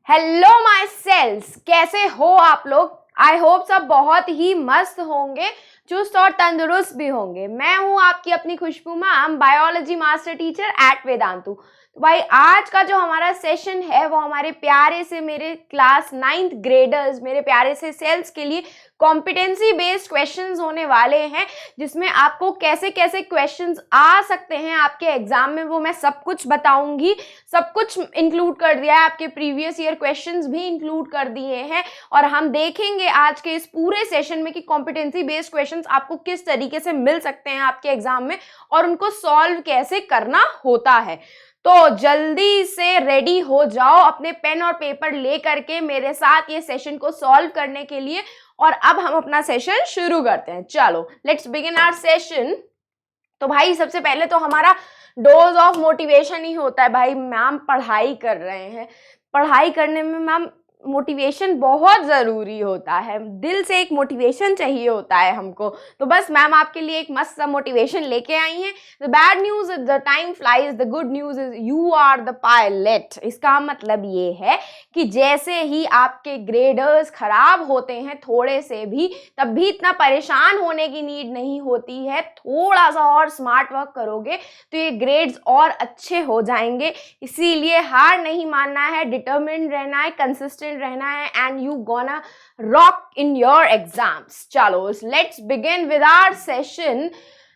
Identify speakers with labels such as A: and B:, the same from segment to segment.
A: Hello my sales, कैसे हो आप लोग। आई होप सब बहुत ही मस्त होंगे, चुस्त और तंदुरुस्त भी होंगे। मैं हूं आपकी अपनी Khushboo ma'am, biology master teacher at Vedantu. तो भाई आज का जो हमारा सेशन है वो हमारे प्यारे से मेरे क्लास 9th ग्रेडर्स, मेरे प्यारे से सेल्स के लिए कॉम्पिटेंसी बेस्ड क्वेश्चंस होने वाले हैं, जिसमें आपको कैसे कैसे क्वेश्चंस आ सकते हैं आपके एग्जाम में वो मैं सब कुछ बताऊंगी। सब कुछ इंक्लूड कर दिया है, आपके प्रीवियस ईयर क्वेश्चंस भी इंक्लूड कर दिए हैं और हम देखेंगे आज के इस पूरे सेशन में कि कॉम्पिटेंसी बेस्ड क्वेश्चंस आपको किस तरीके से मिल सकते हैं आपके एग्जाम में और उनको सॉल्व कैसे करना होता है। तो जल्दी से रेडी हो जाओ अपने पेन और पेपर ले करके मेरे साथ ये सेशन को सॉल्व करने के लिए। और अब हम अपना सेशन शुरू करते हैं। चलो लेट्स बिगिन आवर सेशन। तो भाई सबसे पहले तो हमारा डोज ऑफ मोटिवेशन ही होता है। भाई मैम पढ़ाई कर रहे हैं, पढ़ाई करने में मैम मोटिवेशन बहुत ज़रूरी होता है, दिल से एक मोटिवेशन चाहिए होता है हमको। तो बस मैम आपके लिए एक मस्त सा मोटिवेशन लेके आई हैं। The bad news is the time flies, the good news is you are the pilot. इसका मतलब ये है कि जैसे ही आपके ग्रेडर्स खराब होते हैं थोड़े से भी, तब भी इतना परेशान होने की नीड नहीं होती है। थोड़ा सा और स्मार्ट वर्क करोगे तो ये ग्रेड्स और अच्छे हो जाएंगे। इसीलिए हार नहीं मानना है, डिटर्मिन्ड रहना है, कंसिस्टेंट रहना है and you gonna rock in your exams. चलो let's begin with our session.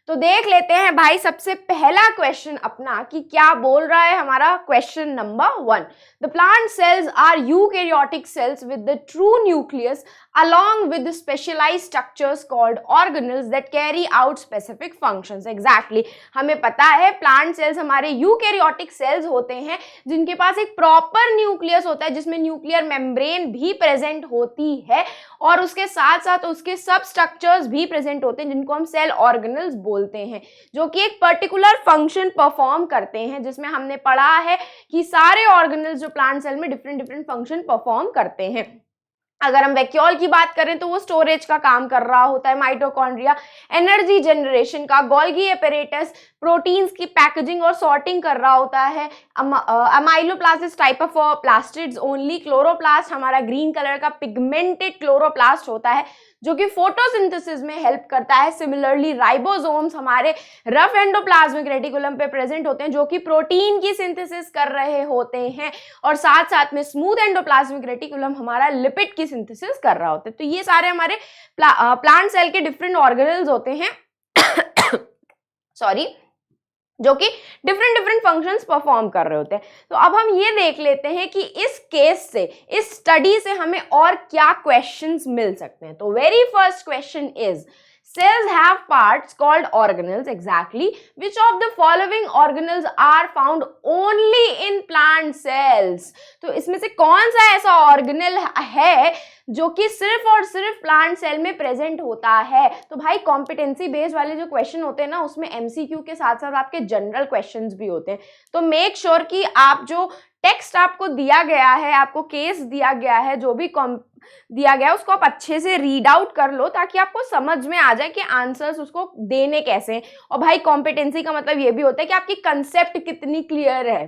A: तो देख लेते हैं भाई सबसे पहला क्वेश्चन अपना कि क्या बोल रहा है हमारा। Question number 1, the plant cells are eukaryotic cells with the true nucleus along with the specialized structures called organelles that carry out specific functions। Exactly, हमें पता है प्लांट सेल्स हमारे यूकैरियोटिक सेल्स होते हैं जिनके पास एक प्रॉपर न्यूक्लियस होता है, जिसमें न्यूक्लियर मेम्ब्रेन भी प्रेजेंट होती है और उसके साथ साथ उसके सब स्ट्रक्चर्स भी प्रेजेंट होते हैं जिनको हम सेल ऑर्गेनल्स बोलते हैं, जो कि एक पर्टिकुलर फंक्शन परफॉर्म करते हैं। जिसमें हमने पढ़ा है कि सारे ऑर्गेनल्स जो प्लांट सेल में डिफरेंट फंक्शन परफॉर्म करते हैं। अगर हम वैक्यूल की बात करें तो वो स्टोरेज का काम कर रहा होता है, माइटोकॉन्ड्रिया एनर्जी जनरेशन का, गोल्गी एपरेटस प्रोटीन्स की पैकेजिंग और सॉर्टिंग कर रहा होता है, amyloplast is type of plastids only, chloroplast हमारा ग्रीन कलर का पिगमेंटेड क्लोरोप्लास्ट होता है जो कि फोटोसिंथेसिस में हेल्प करता है। सिमिलरली राइबोसोम्स हमारे रफ एंडोप्लाज्मिक रेटिकुलम पे प्रेजेंट होते हैं जो कि प्रोटीन की सिंथेसिस कर रहे होते हैं और साथ साथ में स्मूथ एंडोप्लाज्मिक रेटिकुलम हमारा लिपिड की सिंथेसिस कर रहा होता है। तो ये सारे हमारे प्लांट सेल के डिफरेंट ऑर्गेनल्स होते हैं सॉरी, जो कि डिफरेंट फंक्शंस परफॉर्म कर रहे होते हैं। तो अब हम ये देख लेते हैं कि इस केस से, इस स्टडी से हमें और क्या क्वेश्चंस मिल सकते हैं। तो very first question is, cells have parts called organelles. Exactly, which of the following organelles are found only in plant cells? तो इसमें से कौन सा ऐसा ऑर्गेनल है जो कि सिर्फ और सिर्फ प्लांट सेल में प्रेजेंट होता है। तो भाई कॉम्पिटेंसी बेस्ड वाले जो क्वेश्चन होते हैं ना, उसमें एमसीक्यू के साथ साथ आपके जनरल क्वेश्चंस भी होते हैं। तो मेक श्योर कि आप जो टेक्स्ट आपको दिया गया है, आपको केस दिया गया है, जो भी दिया गया है उसको आप अच्छे से रीड आउट कर लो ताकि आपको समझ में आ जाए कि आंसर्स उसको देने कैसे हैं। और भाई कॉम्पिटेंसी का मतलब ये भी होता है कि आपकी कंसेप्ट कितनी क्लियर है।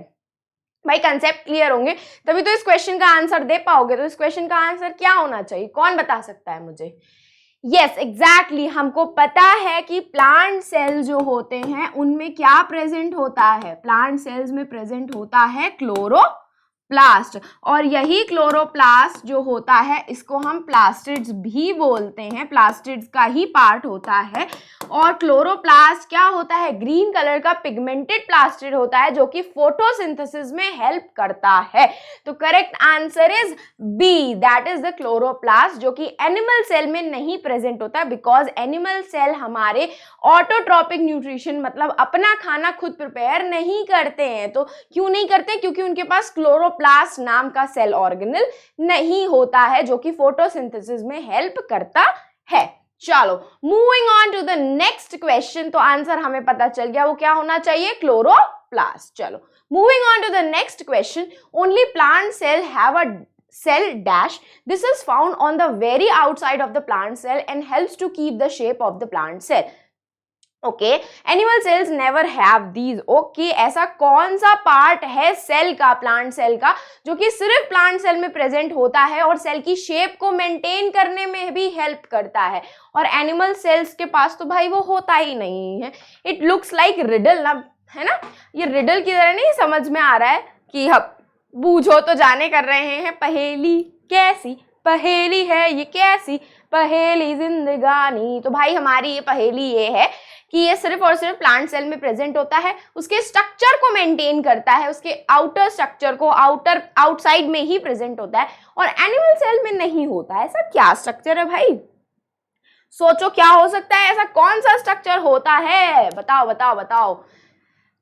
A: भाई कंसेप्ट क्लियर होंगे तभी तो इस क्वेश्चन का आंसर दे पाओगे। तो इस क्वेश्चन का आंसर क्या होना चाहिए, कौन बता सकता है मुझे? यस एग्जैक्टली, हमको पता है कि प्लांट सेल जो होते हैं उनमें क्या प्रेजेंट होता है। प्लांट सेल्स में प्रेजेंट होता है क्लोरोप्लास्ट, और यही क्लोरोप्लास्ट जो होता है इसको हम प्लास्टिड्स भी बोलते हैं, प्लास्टिड्स का ही पार्ट होता है। और क्लोरोप्लास्ट क्या होता है, ग्रीन कलर का पिगमेंटेड प्लास्टिड होता है जो कि फोटोसिंथेसिस में हेल्प करता है। तो correct answer is B, that is the chloroplast, जो कि एनिमल सेल में नहीं प्रेजेंट होता है बिकॉज एनिमल सेल हमारे ऑटोट्रॉपिक न्यूट्रिशन मतलब अपना खाना खुद प्रिपेयर नहीं करते हैं। तो क्यों नहीं करते? क्योंकि उनके पास क्लोरोप्लास्ट नाम का सेल ऑर्गेनल नहीं होता है जो कि फोटोसिंथेसिस में हेल्प करता है। चलो moving on to the next question. तो आंसर हमें पता चल गया, वो क्या होना चाहिए, क्लोरोप्लास्ट। चलो moving on to the next question, only plant cell have a cell dash. This is found on the very outside of the plant cell and helps to keep the shape of the plant cell. Okay, animal cells never have these. Okay, ऐसा कौन सा part है cell का, plant cell का, जो कि सिर्फ plant cell में प्रेजेंट होता है और सेल की शेप को मेंटेन करने में भी हेल्प करता है, और एनिमल सेल्स के पास तो भाई वो होता ही नहीं है। इट लुक्स लाइक रिडल ना, है ना, ये रिडल की तरह नहीं समझ में आ रहा है कि हम बूझो तो जाने कर रहे हैं पहेली, कैसी पहेली है ये, कैसी पहेली जिंदगानी। तो भाई हमारी ये पहेली ये है कि ये सिर्फ और सिर्फ प्लांट सेल में प्रेजेंट होता है, उसके स्ट्रक्चर को मेंटेन करता है, उसके आउटर स्ट्रक्चर को, आउटसाइड में ही प्रेजेंट होता है, और एनिमल सेल में नहीं होता है। ऐसा क्या स्ट्रक्चर है भाई? सोचो क्या हो सकता है, ऐसा कौन सा स्ट्रक्चर होता है? बताओ बताओ बताओ,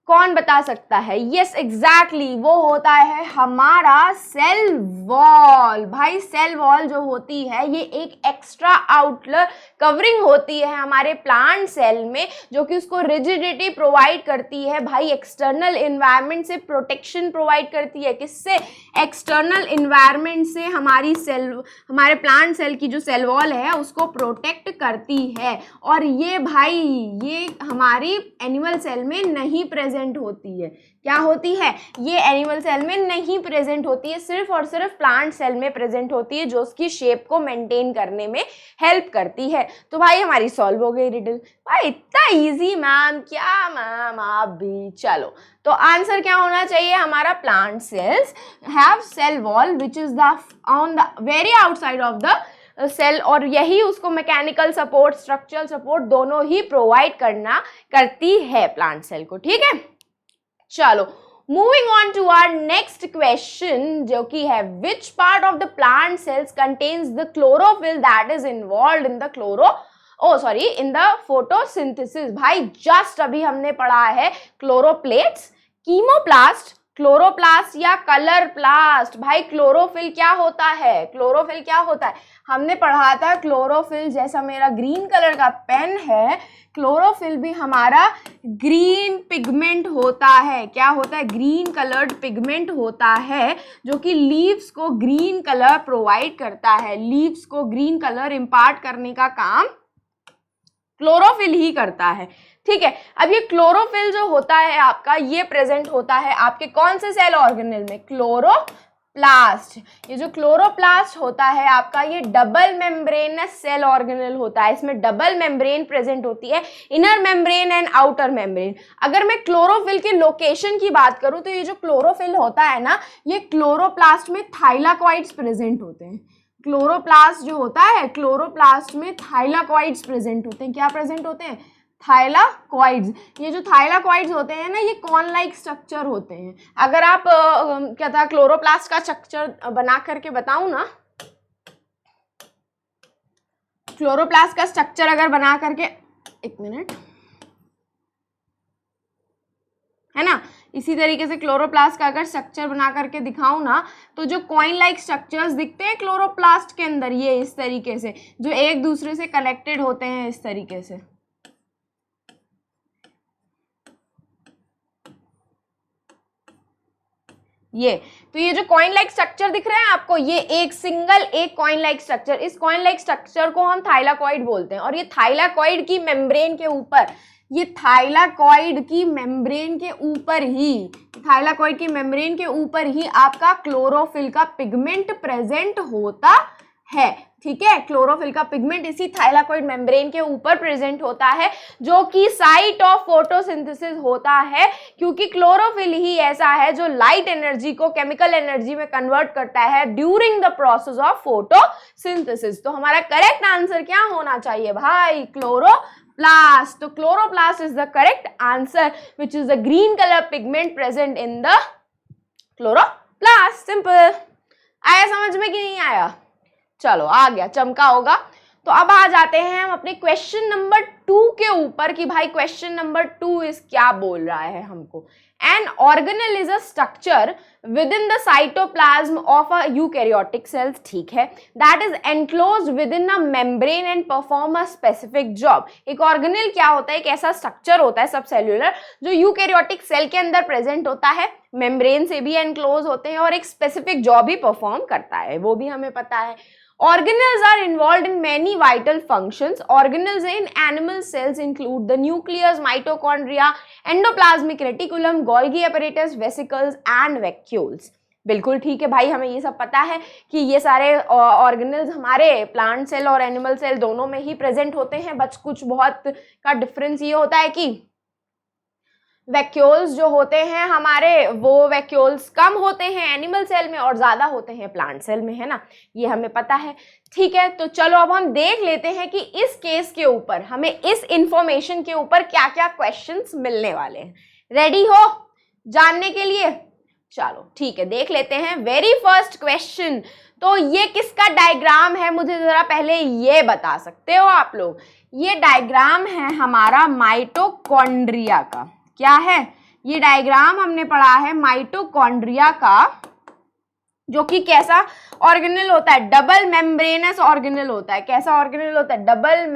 A: कौन बता सकता है? यस एग्जैक्टली, वो होता है हमारा सेल वॉल। भाई सेल वॉल जो होती है ये एक एक्स्ट्रा आउटर कवरिंग होती है हमारे प्लांट सेल में, जो कि उसको रिजिडिटी प्रोवाइड करती है भाई, एक्सटर्नल इन्वायरमेंट से प्रोटेक्शन प्रोवाइड करती है। किससे? एक्सटर्नल इन्वायरमेंट से हमारी सेल, हमारे प्लांट सेल की जो सेल वॉल है उसको प्रोटेक्ट करती है। और ये भाई ये हमारी एनिमल सेल में नहीं प्रेजेंट होती है। क्या होती है? ये एनिमल सेल में नहीं प्रेजेंट होती है, सिर्फ और सिर्फ प्लांट सेल में प्रेजेंट होती है, जो उसकी शेप को मेंटेन करने में हेल्प करती है। तो भाई हमारी सॉल्व हो गई रिडल। भाई इतना इजी मैम, क्या मैम आप भी। चलो तो आंसर क्या होना चाहिए हमारा? Plant cells have cell wall which is the on the very outside of the cell, और यही उसको मैकेनिकल सपोर्ट, स्ट्रक्चरल सपोर्ट दोनों ही प्रोवाइड करती है प्लांट सेल को। ठीक है, चलो moving on to our next question, जो कि है which part of the plant cells contains the chlorophyll that is involved in the in the photosynthesis. भाई जस्ट अभी हमने पढ़ा है क्लोरोप्लेट्स, कीमोप्लास्ट, क्लोरोप्लास्ट या कलर प्लास्ट। भाई क्लोरोफिल क्या होता है? क्लोरोफिल क्या होता है? हमने पढ़ा था क्लोरोफिल, जैसा मेरा ग्रीन कलर का पेन है, क्लोरोफिल भी हमारा ग्रीन पिगमेंट होता है। क्या होता है? ग्रीन कलर्ड पिगमेंट होता है, जो कि लीव्स को ग्रीन कलर प्रोवाइड करता है। लीव्स को ग्रीन कलर इम्पार्ट करने का काम क्लोरोफिल ही करता है। ठीक है, अब ये क्लोरोफिल जो होता है आपका, ये प्रेजेंट होता है आपके कौन से सेल ऑर्गेनेल में? क्लोरोप्लास्ट। ये जो क्लोरोप्लास्ट होता है आपका, ये डबल मेम्ब्रेनस सेल ऑर्गेनेल होता है। इसमें डबल मेम्ब्रेन प्रेजेंट होती है, inner membrane and outer membrane. अगर मैं क्लोरोफिल के लोकेशन की बात करूं तो ये जो क्लोरोफिल होता है ना, ये क्लोरोप्लास्ट में थाइलाकॉइड्स प्रेजेंट होते हैं। क्लोरोप्लास्ट जो होता है, क्लोरोप्लास्ट में थाइलाकॉइड्स प्रेजेंट होते हैं। क्या प्रेजेंट होते हैं? थाइलाकॉइड्स। ये जो थाइलाकॉइड्स होते हैं ना, ये कॉर्न लाइक स्ट्रक्चर होते हैं। अगर आप क्या था क्लोरोप्लास्ट का स्ट्रक्चर बना करके बताऊं ना, क्लोरोप्लास्ट का स्ट्रक्चर अगर बना करके, एक मिनट, है ना, इसी तरीके से क्लोरोप्लास्ट का अगर स्ट्रक्चर बना करके दिखाऊं ना, तो जो कॉइन लाइक स्ट्रक्चर्स दिखते हैं क्लोरोप्लास्ट के अंदर, ये इस तरीके से, जो एक दूसरे से कनेक्टेड होते हैं इस तरीके से। ये जो कॉइन लाइक स्ट्रक्चर दिख रहा है आपको, ये एक सिंगल एक कॉइन लाइक स्ट्रक्चर, इस कॉइन लाइक स्ट्रक्चर को हम थाइलाकॉइड बोलते हैं। और ये थाइलाकॉइड की मेम्ब्रेन के ऊपर, ये थाइलाकॉइड की मेम्ब्रेन के ऊपर ही, थाइलाकॉइड की मेम्ब्रेन के ऊपर ही आपका क्लोरोफिल का पिगमेंट प्रेजेंट होता है। ठीक है, क्लोरोफिल का पिगमेंट इसी थाइलाकॉइड मेम्ब्रेन के ऊपर प्रेजेंट होता है, जो कि साइट ऑफ फोटोसिंथेसिस होता है, क्योंकि क्लोरोफिल ही ऐसा है जो लाइट एनर्जी को केमिकल एनर्जी में कन्वर्ट करता है during the process of photosynthesis. तो हमारा करेक्ट आंसर क्या होना चाहिए भाई? क्लोरोप्लास्ट। तो chloroplast is the correct answer, which is the green colour pigment present in the chloroplast. Simple. आया समझ में कि नहीं आया? चलो आ गया, चमका होगा। तो अब आ जाते हैं हम अपने क्वेश्चन नंबर 2 के ऊपर कि भाई क्वेश्चन नंबर 2 इस क्या बोल रहा है हमको। An organelle is a structure within the cytoplasm of a eukaryotic cells, ठीक है, that is enclosed within a membrane and perform a specific job. एक ऑर्गेनेल क्या होता है? एक ऐसा स्ट्रक्चर होता है सब सेल्यूलर, जो यूकैरियोटिक सेल के अंदर प्रेजेंट होता है, मेम्ब्रेन से भी एनक्लोज होते हैं, और एक स्पेसिफिक जॉब भी परफॉर्म करता है, वो भी हमें पता है। Organelles are involved in many vital functions. Organelles in animal animal cells include the nucleus, mitochondria, endoplasmic reticulum, Golgi apparatus, vesicles and vacuoles. बिल्कुल ठीक है भाई, हमें ये सब पता है कि ये सारे ऑर्गेनल्स हमारे प्लांट सेल और एनिमल सेल दोनों में ही प्रेजेंट होते हैं। बस कुछ बहुत का डिफरेंस ये होता है कि वैक्यूल्स जो होते हैं हमारे, वो वैक्यूल्स कम होते हैं एनिमल सेल में और ज्यादा होते हैं प्लांट सेल में, है ना, ये हमें पता है। ठीक है, तो चलो अब हम देख लेते हैं कि इस केस के ऊपर हमें इस इंफॉर्मेशन के ऊपर क्या क्या क्वेश्चंस मिलने वाले हैं। रेडी हो जानने के लिए? चलो ठीक है, देख लेते हैं। वेरी फर्स्ट क्वेश्चन, तो ये किसका डायग्राम है मुझे जरा पहले ये बता सकते हो आप लोग? ये डायग्राम है हमारा माइटोकॉन्ड्रिया का। क्या है ये डायग्राम? हमने पढ़ा है माइटोकॉन्ड्रिया का, जो कि कैसा ऑर्गेनल होता है? डबल मेम्ब्रेनस ऑर्गेनल होता है। कैसा ऑर्गेनल होता है? डबल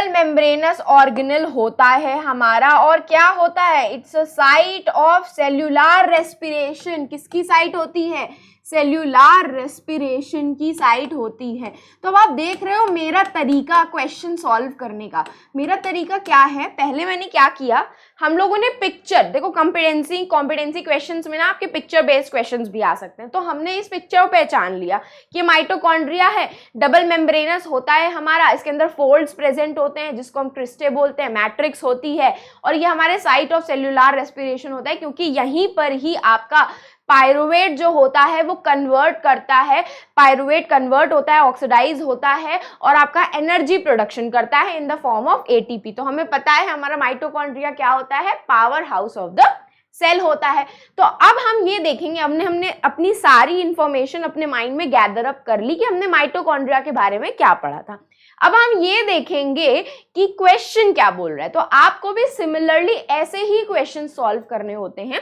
A: मेम्ब्रेनस ऑर्गेनल होता है हमारा। और क्या होता है? It's a site of cellular respiration. किसकी साइट होती है? सेल्यूलर रेस्पिरेशन की साइट होती है। तो अब आप देख रहे हो मेरा तरीका क्वेश्चन सॉल्व करने का। मेरा तरीका क्या है? पहले मैंने क्या किया, हम लोगों ने पिक्चर, देखो कॉम्पिटेंसी क्वेश्चंस में ना आपके पिक्चर बेस्ड क्वेश्चंस भी आ सकते हैं। तो हमने इस पिक्चर को पहचान लिया कि माइटोकॉन्ड्रिया है, डबल मेम्ब्रेनस होता है हमारा, इसके अंदर फोल्ड्स प्रेजेंट होते हैं जिसको हम क्रिस्टे बोलते हैं, मैट्रिक्स होती है, और ये हमारे साइट ऑफ सेल्यूलर रेस्पिरेशन होता है, क्योंकि यहीं पर ही आपका पायरुवेट जो होता है वो कन्वर्ट करता है, पायरुवेट कन्वर्ट होता है, ऑक्सीडाइज होता है और आपका एनर्जी प्रोडक्शन करता है in the form of ATP. तो हमें पता है हमारा माइटोकॉन्ड्रिया क्या होता है? Power house of the cell होता है। तो अब हम ये देखेंगे, हमने अपनी सारी इंफॉर्मेशन अपने माइंड में गैदर अप कर ली कि हमने माइटोकॉन्ड्रिया के बारे में क्या पढ़ा था। अब हम ये देखेंगे कि क्वेश्चन क्या बोल रहा है। तो आपको भी सिमिलरली ऐसे ही क्वेश्चन सॉल्व करने होते हैं।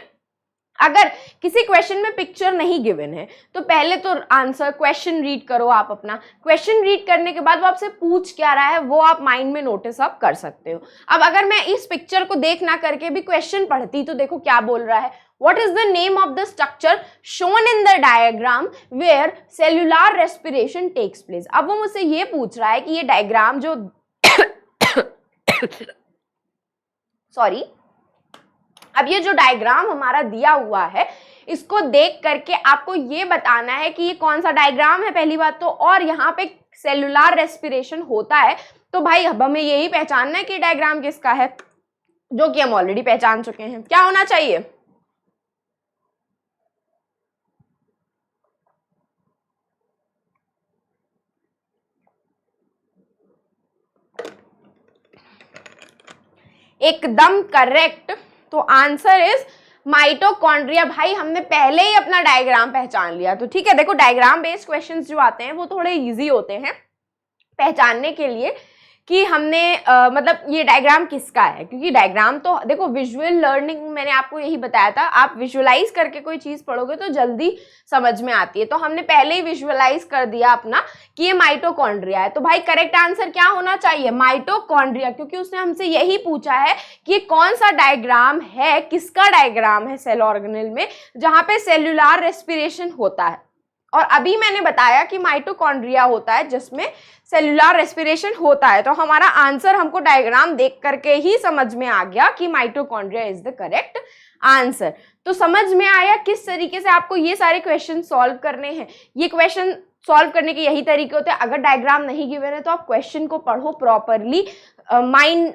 A: अगर किसी क्वेश्चन में पिक्चर नहीं गिवन है तो पहले तो आंसर क्वेश्चन रीड करो आप अपना। क्वेश्चन रीड करने के बाद वो आपसे पूछ क्या रहा है वो आप माइंड में नोटिस अप कर सकते हो। अब अगर मैं इस पिक्चर को देख ना करके भी क्वेश्चन पढ़ती तो देखो क्या बोल रहा है, What is the name of the structure shown in the diagram where cellular respiration takes place? अब वो मुझसे ये पूछ रहा है कि ये डायग्राम जो सॉरी अब ये जो डायग्राम हमारा दिया हुआ है इसको देख करके आपको ये बताना है कि ये कौन सा डायग्राम है पहली बात तो, और यहाँ पे सेल्यूलर रेस्पिरेशन होता है। तो भाई अब हमें यही पहचानना है कि डायग्राम किसका है, जो कि हम ऑलरेडी पहचान चुके हैं। क्या होना चाहिए? एकदम करेक्ट। तो आंसर इज माइटोकॉन्ड्रिया। भाई हमने पहले ही अपना डायग्राम पहचान लिया। तो ठीक है, देखो डायग्राम बेस्ड क्वेश्चंस जो आते हैं वो थोड़े इजी होते हैं पहचानने के लिए कि हमने मतलब ये डायग्राम किसका है, क्योंकि डायग्राम तो देखो विजुअल लर्निंग मैंने आपको यही बताया था, आप विजुअलाइज करके कोई चीज पढ़ोगे तो जल्दी समझ में आती है। तो हमने पहले ही विजुअलाइज कर दिया अपना कि ये माइटोकॉन्ड्रिया है। तो भाई करेक्ट आंसर क्या होना चाहिए? माइटोकॉन्ड्रिया, क्योंकि उसने हमसे यही पूछा है कि कौन सा डायग्राम है, किसका डायग्राम है सेल ऑर्गेनल में जहां पे सेल्यूलर रेस्पिरेशन होता है। और अभी मैंने बताया कि माइटोकॉन्ड्रिया होता है जिसमें सेल्यूलर रेस्पिरेशन होता है। तो हमारा आंसर हमको डायग्राम देख करके ही समझ में आ गया कि mitochondria is the correct answer. तो समझ में आया किस तरीके से आपको ये सारे क्वेश्चन सॉल्व करने हैं। ये क्वेश्चन सॉल्व करने के यही तरीके होते हैं। अगर डायग्राम नहीं गिवन है तो आप क्वेश्चन को पढ़ो प्रॉपरली, माइंड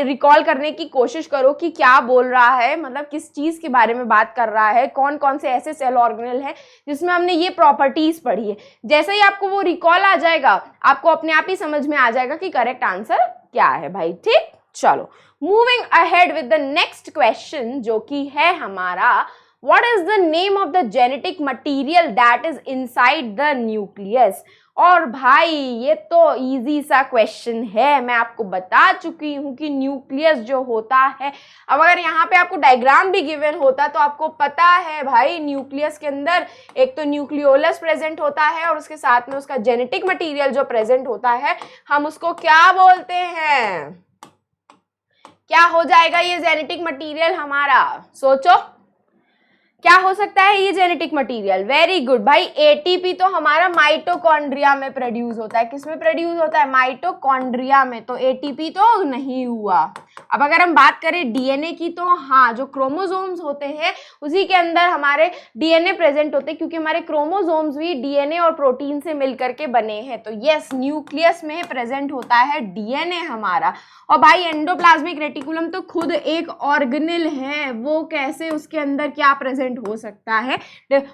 A: रिकॉल करने की कोशिश करो कि क्या बोल रहा है, मतलब किस चीज के बारे में बात कर रहा है, कौन कौन से ऐसे सेल ऑर्गेनल हैं जिसमें हमने ये प्रॉपर्टीज पढ़ी है। जैसे ही आपको वो रिकॉल आ जाएगा आपको अपने आप ही समझ में आ जाएगा कि करेक्ट आंसर क्या है भाई। ठीक, चलो moving ahead with the next question जो कि है हमारा What is the name of the genetic material that is inside the nucleus? और भाई ये तो इजी सा क्वेश्चन है, मैं आपको बता चुकी हूँ कि न्यूक्लियस जो होता है, अब अगर यहाँ पे आपको डायग्राम भी गिवन होता तो आपको पता है भाई न्यूक्लियस के अंदर एक तो न्यूक्लियोलस प्रेजेंट होता है और उसके साथ में उसका जेनेटिक मटीरियल जो प्रेजेंट होता है हम उसको क्या बोलते हैं? क्या हो जाएगा ये जेनेटिक मटीरियल हमारा? सोचो, क्या हो सकता है ये जेनेटिक मटेरियल? वेरी गुड भाई, एटीपी तो हमारा माइटोकॉन्ड्रिया में प्रोड्यूस होता है। किसमें प्रोड्यूस होता है? माइटोकॉन्ड्रिया में। तो एटीपी तो नहीं हुआ। अब अगर हम बात करें डीएनए की, तो हाँ, जो क्रोमोसोम्स होते हैं उसी के अंदर हमारे डीएनए प्रेजेंट होते हैं, क्योंकि हमारे क्रोमोसोम्स भी डीएनए और प्रोटीन से मिलकर के बने हैं। तो यस, न्यूक्लियस में प्रेजेंट होता है डीएनए हमारा। और भाई एंडोप्लाज्मिक रेटिकुलम तो खुद एक ऑर्गेनेल है, वो कैसे उसके अंदर क्या प्रेजेंट हो सकता है?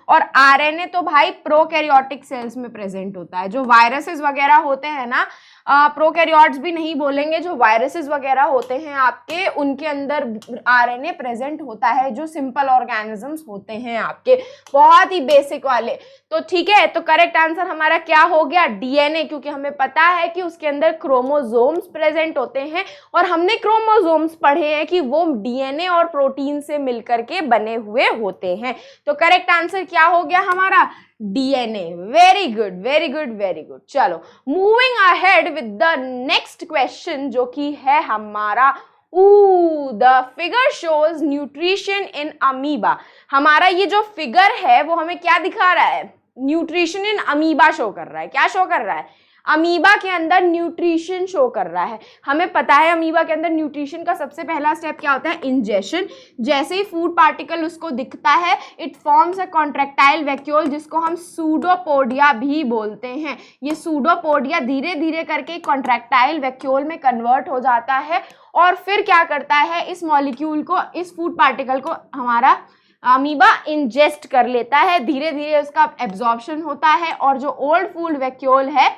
A: और आरएनए तो भाई प्रोकैरियोटिक सेल्स में प्रेजेंट होता है। जो वायरसेस वगैरह होते हैं ना, प्रोकैरियोट्स भी नहीं बोलेंगे, जो वायरसेस वगैरह होते हैं आपके, उनके अंदर आरएनए प्रेजेंट होता है, जो सिंपल ऑर्गेनिजम्स होते हैं आपके, बहुत ही बेसिक वाले। तो ठीक है, तो करेक्ट आंसर हमारा क्या हो गया? डीएनए, क्योंकि हमें पता है कि उसके अंदर क्रोमोसोम्स प्रेजेंट होते हैं, और हमने क्रोमोसोम्स पढ़े हैं कि वो डीएनए और प्रोटीन से मिलकर के बने हुए होते हैं। तो करेक्ट आंसर क्या हो गया हमारा? DNA. Very good, very good, very good. चलो, moving ahead with the next question, जो कि है हमारा the figure shows nutrition in amoeba. हमारा ये जो फिगर है वो हमें क्या दिखा रहा है? न्यूट्रिशन इन अमीबा शो कर रहा है। क्या शो कर रहा है? अमीबा के अंदर न्यूट्रिशन शो कर रहा है। हमें पता है अमीबा के अंदर न्यूट्रिशन का सबसे पहला स्टेप क्या होता है? इंजेशन। जैसे ही फूड पार्टिकल उसको दिखता है, it forms a contractile vacuole, जिसको हम सूडोपोडिया भी बोलते हैं। ये सूडोपोडिया धीरे धीरे करके कॉन्ट्रैक्टाइल वैक्यूल में कन्वर्ट हो जाता है, और फिर क्या करता है? इस मॉलिक्यूल को, इस फूड पार्टिकल को हमारा अमीबा इंजेस्ट कर लेता है। धीरे धीरे उसका एब्जॉर्प्शन होता है, और जो ओल्ड फूड वैक्यूल है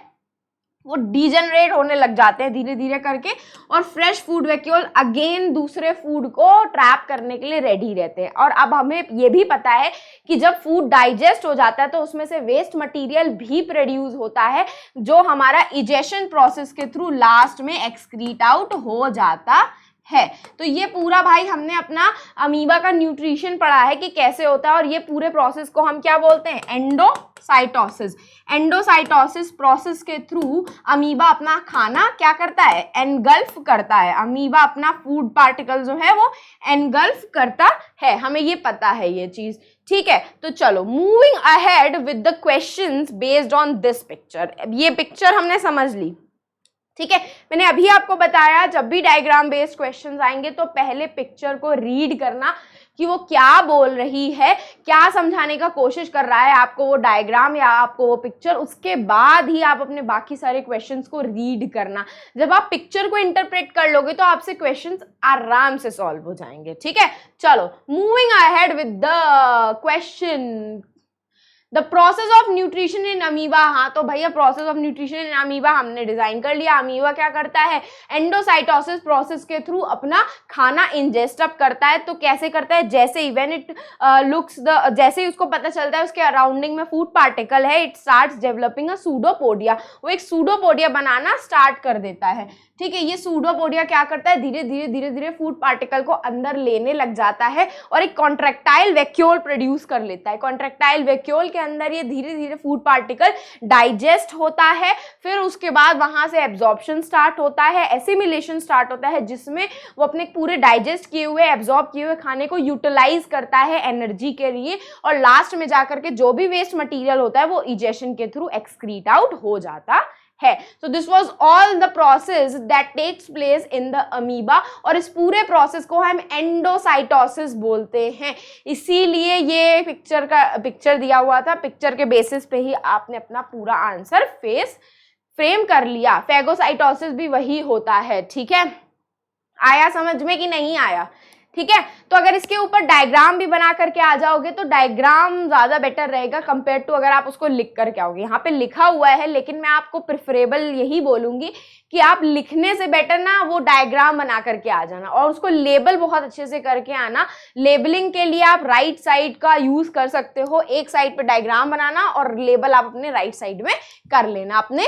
A: वो डीजनरेट होने लग जाते हैं धीरे धीरे करके, और फ्रेश फूड वैक्यूल अगेन दूसरे फूड को ट्रैप करने के लिए रेडी रहते हैं। और अब हमें ये भी पता है कि जब फूड डाइजेस्ट हो जाता है तो उसमें से वेस्ट मटेरियल भी प्रोड्यूस होता है, जो हमारा इजेशन प्रोसेस के थ्रू लास्ट में एक्सक्रीट आउट हो जाता है। तो ये पूरा भाई हमने अपना अमीबा का न्यूट्रिशन पढ़ा है कि कैसे होता है, और ये पूरे प्रोसेस को हम क्या बोलते हैं? एंडोसाइटोसिस। एंडोसाइटोसिस प्रोसेस के थ्रू अमीबा अपना खाना क्या करता है? एनगल्फ करता है। अमीबा अपना फूड पार्टिकल जो है वो एनगल्फ करता है, हमें ये पता है ये चीज। ठीक है, तो चलो moving ahead with the questions based on this picture. ये पिक्चर हमने समझ ली, ठीक है। मैंने अभी आपको बताया जब भी डायग्राम बेस्ड क्वेश्चंस आएंगे तो पहले पिक्चर को रीड करना कि वो क्या बोल रही है, क्या समझाने का कोशिश कर रहा है आपको वो डायग्राम या आपको वो पिक्चर, उसके बाद ही आप अपने बाकी सारे क्वेश्चंस को रीड करना। जब आप पिक्चर को इंटरप्रेट कर लोगे तो आपसे क्वेश्चंस आराम से सॉल्व हो जाएंगे, ठीक है। चलो moving ahead with the question, the process of nutrition in amoeba. हाँ, तो भैया process of nutrition in amoeba हमने डिजाइन कर लिया। अमीबा क्या करता है? एंडोसाइटोसिस प्रोसेस के थ्रू अपना खाना इंजेस्ट अप करता है। तो कैसे करता है? जैसे he when it looks the, जैसे ही उसको पता चलता है उसके अराउंडिंग में फूड पार्टिकल है, it starts developing a pseudopodia. वो एक सूडोपोडिया बनाना स्टार्ट कर देता है, ठीक है। ये सूडोपोडिया क्या करता है? धीरे धीरे धीरे धीरे फूड पार्टिकल को अंदर लेने लग जाता है और एक कॉन्ट्रैक्टाइल वैक्यूल प्रोड्यूस कर लेता है। कॉन्ट्रैक्टाइल वैक्यूल के अंदर ये धीरे धीरे फूड पार्टिकल डाइजेस्ट होता है, फिर उसके बाद वहां से एब्जॉर्प्शन स्टार्ट होता है, एसिमिलेशन स्टार्ट होता है, जिसमें वो अपने पूरे डाइजेस्ट किए हुए, एब्जॉर्ब किए हुए खाने को यूटिलाइज करता है एनर्जी के लिए, और लास्ट में जाकर के जो भी वेस्ट मटीरियल होता है वो इजेशन के थ्रू एक्सक्रीट आउट हो जाता है। So this was all the process that takes place in the amoeba, और इस पूरे प्रोसेस को हम एंडोसाइटोसिस बोलते हैं। इसीलिए ये पिक्चर दिया हुआ था, पिक्चर के बेसिस पे ही आपने अपना पूरा आंसर फ्रेम कर लिया। फेगोसाइटोसिस भी वही होता है, ठीक है। आया समझ में कि नहीं आया? ठीक है, तो अगर इसके ऊपर डायग्राम भी बना करके आ जाओगे तो डायग्राम ज्यादा बेटर रहेगा कंपेयर टू अगर आप उसको लिख करके आओगे। यहाँ पे लिखा हुआ है, लेकिन मैं आपको प्रेफरेबल यही बोलूंगी कि आप लिखने से बेटर ना वो डायग्राम बना करके आ जाना, और उसको लेबल बहुत अच्छे से करके आना। लेबलिंग के लिए आप राइट साइड का यूज कर सकते हो, एक साइड पे डायग्राम बनाना और लेबल आप अपने राइट साइड में कर लेना, अपने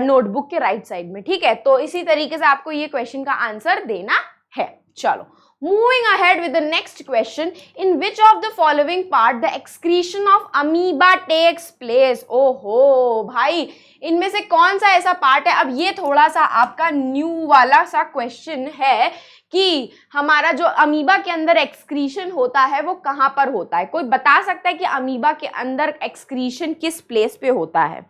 A: नोटबुक के राइट साइड में, ठीक है। तो इसी तरीके से आपको ये क्वेश्चन का आंसर देना है। चलो Moving ahead with the next question, in which of the following part the excretion of amoeba takes place? ओहो भाई, इनमें से कौन सा ऐसा पार्ट है? अब ये थोड़ा सा आपका न्यू वाला सा क्वेश्चन है कि हमारा जो अमीबा के अंदर एक्सक्रीशन होता है वो कहाँ पर होता है? कोई बता सकता है कि अमीबा के अंदर एक्सक्रीशन किस प्लेस पे होता है?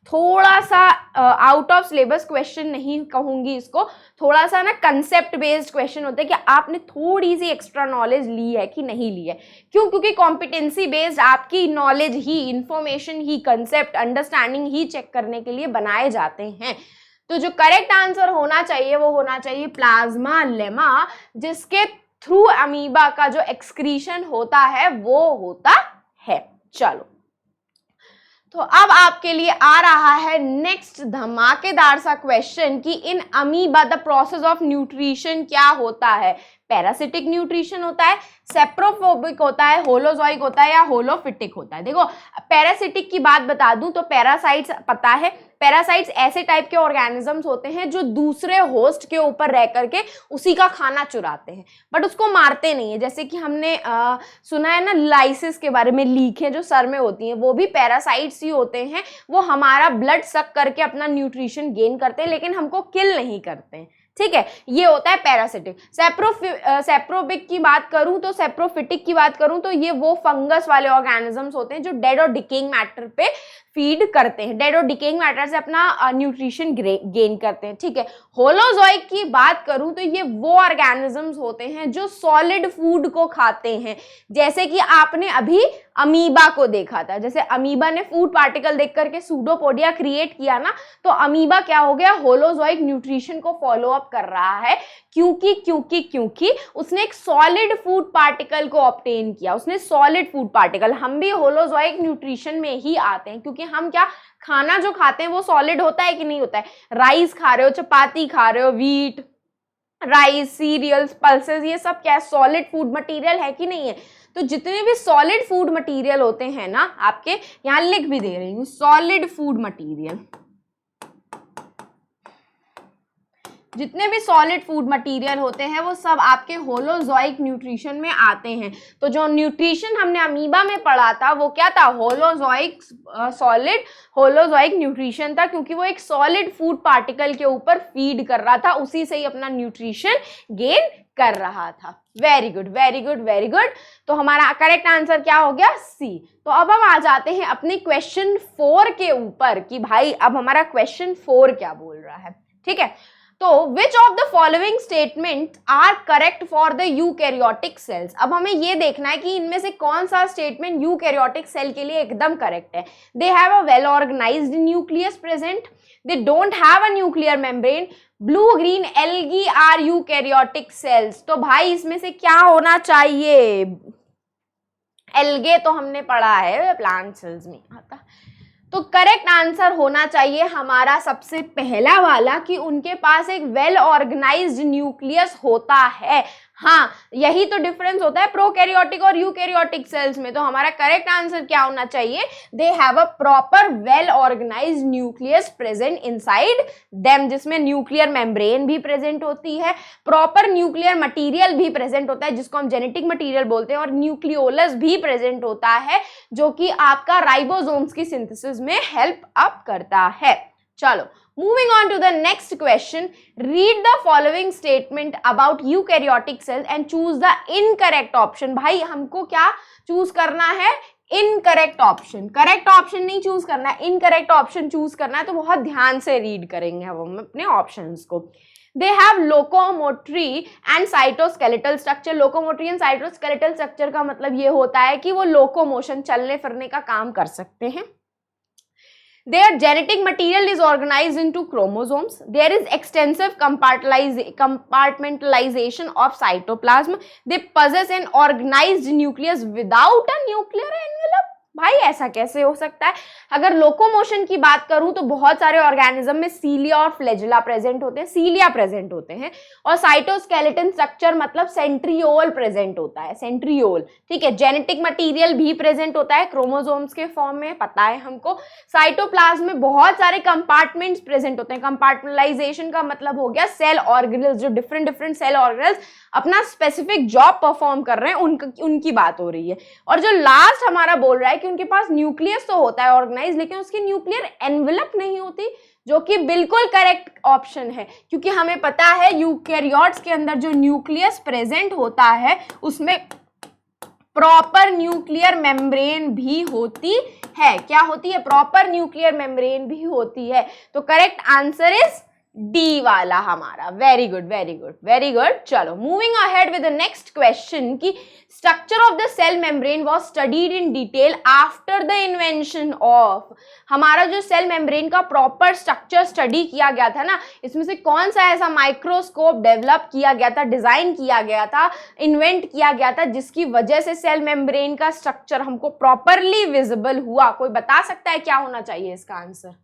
A: थोड़ा सा आउट ऑफ सिलेबस क्वेश्चन नहीं कहूंगी इसको, थोड़ा सा ना कंसेप्ट बेस्ड क्वेश्चन होता है कि आपने थोड़ी सी एक्स्ट्रा नॉलेज ली है कि नहीं ली है। क्यों? क्योंकि कॉम्पिटेंसी बेस्ड आपकी नॉलेज ही, इंफॉर्मेशन ही, कंसेप्ट अंडरस्टैंडिंग ही चेक करने के लिए बनाए जाते हैं। तो जो करेक्ट आंसर होना चाहिए वो होना चाहिए प्लाज्मा लेमा, जिसके थ्रू अमीबा का जो एक्सक्रीशन होता है वो होता है। चलो, तो अब आपके लिए आ रहा है नेक्स्ट धमाकेदार सा क्वेश्चन कि in amoeba the process of nutrition क्या होता है? पैरासिटिक न्यूट्रिशन होता है, सेप्रोफोबिक होता है, होलोजोइक होता है या होलोफिटिक होता है? देखो, पैरासिटिक की बात बता दूं तो पैरासाइट्स पता है, पैरासाइट्स ऐसे टाइप के ऑर्गेनिजम्स होते हैं जो दूसरे होस्ट के ऊपर रह करके उसी का खाना चुराते हैं, बट उसको मारते नहीं है। जैसे कि हमने सुना है ना लाइसिस के बारे में, लीखें जो सर में होती हैं, वो भी पैरासाइट्स ही होते हैं। वो हमारा ब्लड सक करके अपना न्यूट्रिशन गेन करते हैं, लेकिन हमको किल नहीं करते हैं। ठीक है, ये होता है पैरासिटिक। सेप्रोबिक की बात करूं तो, सेप्रोफिटिक की बात करूं तो ये वो फंगस वाले ऑर्गेनिजम्स होते हैं जो डेड और डिकेइंग मैटर पे फीड करते हैं, डेड और डिकेइंग मैटर से अपना न्यूट्रिशन गेन करते हैं। ठीक है, होलोजोइक की बात करूं तो ये वो ऑर्गेनिजम्स होते हैं जो सॉलिड फूड को खाते हैं। जैसे कि आपने अभी अमीबा को देखा था, जैसे अमीबा ने फूड पार्टिकल देख करके सूडोपोडिया क्रिएट किया ना, तो अमीबा क्या हो गया? होलोजोइक न्यूट्रिशन को फॉलो अप कर रहा है। क्योंकि उसने एक सॉलिड फूड पार्टिकल को ऑब्टेन किया, उसने सॉलिड फूड पार्टिकल। हम भी होलोजोइक न्यूट्रिशन में ही आते हैं, क्योंकि हम क्या खाना जो खाते हैं वो सॉलिड होता है कि नहीं होता है? राइस खा रहे हो, चपाती खा रहे हो, व्हीट, राइस, सीरियल्स, पल्सेस, ये सब क्या है? सॉलिड फूड मटेरियल है कि नहीं है? तो जितने भी सॉलिड फूड मटेरियल होते हैं ना, आपके यहां लिख भी दे रही हूं, सॉलिड फूड मटेरियल, जितने भी सॉलिड फूड मटेरियल होते हैं वो सब आपके होलोजोइक न्यूट्रिशन में आते हैं। तो जो न्यूट्रिशन हमने अमीबा में पढ़ा था वो क्या था? होलोजोइक, सॉलिड होलोजोइक न्यूट्रिशन था, क्योंकि वो एक सॉलिड फूड पार्टिकल के ऊपर फीड कर रहा था, उसी से ही अपना न्यूट्रिशन गेन कर रहा था। Very good, very good, very good. तो हमारा करेक्ट आंसर क्या हो गया? सी। तो अब हम आ जाते हैं अपने क्वेश्चन 4 के ऊपर कि भाई अब हमारा क्वेश्चन 4 क्या बोल रहा है। ठीक है, तो which of the following statements are correct for the eukaryotic cells? अब हमें ये देखना है कि इनमें से कौन सा स्टेटमेंट यूकैरियोटिक सेल के लिए एकदम करेक्ट है। They have a well organized nucleus present. They don't have a nuclear membrane. Blue green algae are eukaryotic cells. तो भाई इसमें से क्या होना चाहिए? एल्गे तो हमने पढ़ा है, प्लांट सेल्स में आता। तो करेक्ट आंसर होना चाहिए हमारा सबसे पहला वाला कि उनके पास एक वेल ऑर्गेनाइज्ड न्यूक्लियस होता है। हाँ, यही तो डिफरेंस होता है प्रोकैरियोटिक और यूकैरियोटिक सेल्स में। तो हमारा करेक्ट आंसर क्या होना चाहिए? They have a proper well organised nucleus present inside them, जिसमें न्यूक्लियर मेम्ब्रेन भी प्रेजेंट होती है, प्रॉपर न्यूक्लियर मटेरियल भी प्रेजेंट होता है जिसको हम जेनेटिक मटेरियल बोलते हैं, और न्यूक्लियोलस भी प्रेजेंट होता है जो कि आपका राइबोसोम्स की सिंथेसिस में हेल्प अप करता है। चलो, moving on to the next question, read the following statement about eukaryotic cells and choose the incorrect option। भाई हमको क्या चूज करना है? Incorrect option. करेक्ट ऑप्शन नहीं चूज करना है, इनकरेक्ट ऑप्शन चूज करना है। तो बहुत ध्यान से रीड करेंगे हम अपने ऑप्शंस को। They have locomotory and cytoskeletal structure। Locomotory and cytoskeletal structure का मतलब ये होता है कि वो लोकोमोशन, चलने फिरने का काम कर सकते हैं। Their genetic material is organized into chromosomes. There is extensive compartmentalization of cytoplasm. They possess an organized nucleus without a nuclear envelope. भाई ऐसा कैसे हो सकता है? अगर लोकोमोशन की बात करूं तो बहुत सारे ऑर्गेनिज्म में सीलिया और फ्लैजिला प्रेजेंट होते हैं, सीलिया प्रेजेंट होते हैं, और साइटोस्केलेटन स्ट्रक्चर मतलब सेंट्रियोल प्रेजेंट होता है, सेंट्रियोल, ठीक है। जेनेटिक मटेरियल भी प्रेजेंट होता है क्रोमोसोम्स के फॉर्म में, पता है हमको। साइटोप्लाज्म में बहुत सारे कंपार्टमेंट्स प्रेजेंट होते हैं। कंपार्टमेंटलाइजेशन का मतलब हो गया सेल ऑर्गेनल्स, जो डिफरेंट डिफरेंट सेल ऑर्गेनल्स अपना स्पेसिफिक जॉब परफॉर्म कर रहे हैं, उनकी बात हो रही है। और जो लास्ट हमारा बोल रहा है कि उनके पास न्यूक्लियस तो होता है ऑर्गेनाइज, लेकिन उसकी न्यूक्लियर एनवेलप नहीं होती, जो कि बिल्कुल करेक्ट ऑप्शन है, क्योंकि हमें पता है यूकैरियोट्स के अंदर जो न्यूक्लियस प्रेजेंट होता है उसमें प्रॉपर न्यूक्लियर मेम्ब्रेन भी होती है। क्या होती है? प्रॉपर न्यूक्लियर मेम्ब्रेन भी होती है। तो करेक्ट आंसर इज डी वाला हमारा। Very good, very good, very good. चलो moving ahead with the next question कि structure of the cell membrane was studied in detail after the invention of. हमारा जो सेल मेम्ब्रेन का proper structure study किया गया था ना, इसमें से कौन सा ऐसा माइक्रोस्कोप डेवलप किया गया था, डिजाइन किया गया था, इन्वेंट किया गया था, जिसकी वजह से सेल मेम्ब्रेन का स्ट्रक्चर हमको प्रॉपरली विजिबल हुआ? कोई बता सकता है क्या होना चाहिए इसका answer?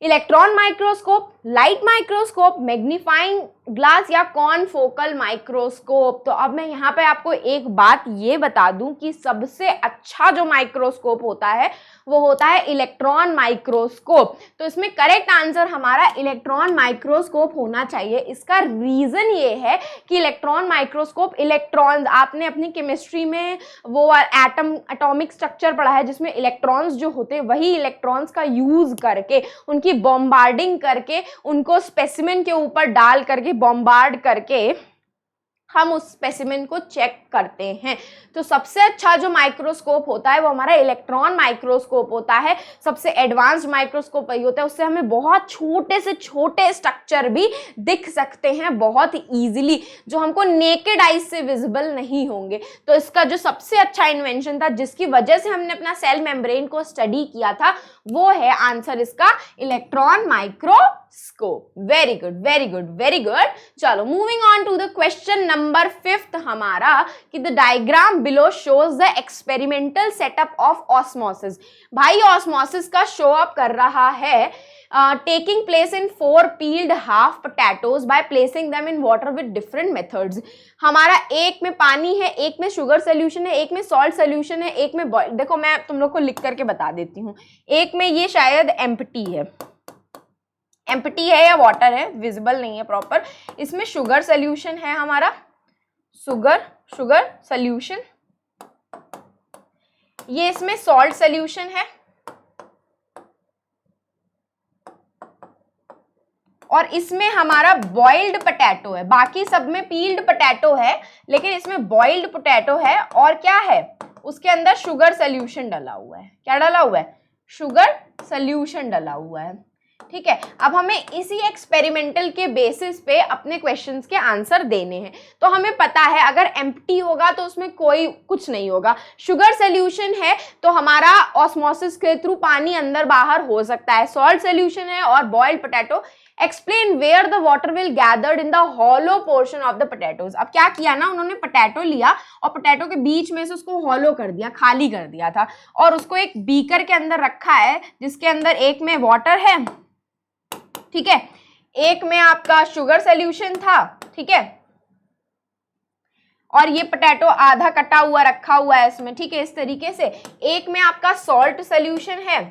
A: Electron microscope, light microscope, magnifying glass या कॉनफोकल माइक्रोस्कोप? तो अब मैं यहाँ पे आपको एक बात ये बता दूं कि सबसे अच्छा जो माइक्रोस्कोप होता है वो होता है इलेक्ट्रॉन माइक्रोस्कोप। तो इसमें करेक्ट आंसर हमारा इलेक्ट्रॉन माइक्रोस्कोप होना चाहिए। इसका रीजन ये है कि इलेक्ट्रॉन माइक्रोस्कोप, इलेक्ट्रॉन्स, आपने अपनी केमिस्ट्री में वो एटॉमिक स्ट्रक्चर पढ़ा है जिसमें इलेक्ट्रॉन्स जो होते हैं वही इलेक्ट्रॉन्स का यूज करके, उनकी बॉम्बार्डिंग करके, उनको स्पेसिमेन के ऊपर डाल करके, बॉम्बार्ड करके हम उस स्पेसिमेन को चेक करते हैं। तो सबसे अच्छा जो माइक्रोस्कोप होता है वो हमारा इलेक्ट्रॉन माइक्रोस्कोप होता है। सबसे एडवांस्ड माइक्रोस्कोप वही होता है, उससे हमें बहुत छोटे से छोटे स्ट्रक्चर भी दिख सकते हैं बहुत इजीली, जो हमको नेकेड आइज से विजिबल नहीं होंगे। तो इसका जो सबसे अच्छा इन्वेंशन था जिसकी वजह से हमने अपना सेल मेम्ब्रेन को स्टडी किया था वो है आंसर इसका electron microscope. Very good, very good, very good. चलो moving on to the question number 5 हमारा कि the diagram below shows the experimental setup of osmosis. भाई ऑस्मोसिस का शो अप कर रहा है taking place in 4 peeled half potatoes by placing them in water with different methods। हमारा एक में पानी है, एक में शुगर सोल्यूशन है, एक में सॉल्ट सोल्यूशन है, एक में बॉइल। देखो मैं तुम लोग को लिख करके बता देती हूँ। एक में ये शायद एम्प्टी है, एम्प्टी है या वाटर है, विजिबल नहीं है प्रॉपर। इसमें शुगर सोल्यूशन है हमारा, शुगर सोल्यूशन। ये इसमें सॉल्ट सोल्यूशन है, और इसमें हमारा बॉइल्ड पोटैटो है। बाकी सब में पील्ड पोटैटो है, लेकिन इसमें बॉइल्ड पोटैटो है। और क्या है? उसके अंदर शुगर सोल्यूशन डला हुआ है। क्या डला हुआ है? शुगर सोल्यूशन डला हुआ है। ठीक है, अब हमें इसी एक्सपेरिमेंटल के बेसिस पे अपने क्वेश्चंस के आंसर देने हैं। तो हमें पता है अगर एम्प्टी होगा तो उसमें कोई कुछ नहीं होगा। शुगर सोल्यूशन है तो हमारा ऑस्मोसिस के थ्रू पानी अंदर बाहर हो सकता है। सॉल्ट सोल्यूशन है और boiled potato. Explain where the water will gathered in the hollow portion of the potatoes. अब क्या किया ना, उन्होंने पोटैटो लिया और पोटैटो के बीच में से उसको हॉलो कर दिया, खाली कर दिया था, और उसको एक बीकर के अंदर रखा है जिसके अंदर एक में वाटर है, ठीक है, एक में आपका शुगर सोल्यूशन था, ठीक है, और ये पोटैटो आधा कटा हुआ रखा हुआ है इसमें, ठीक है, इस तरीके से। एक में आपका सॉल्ट सोल्यूशन है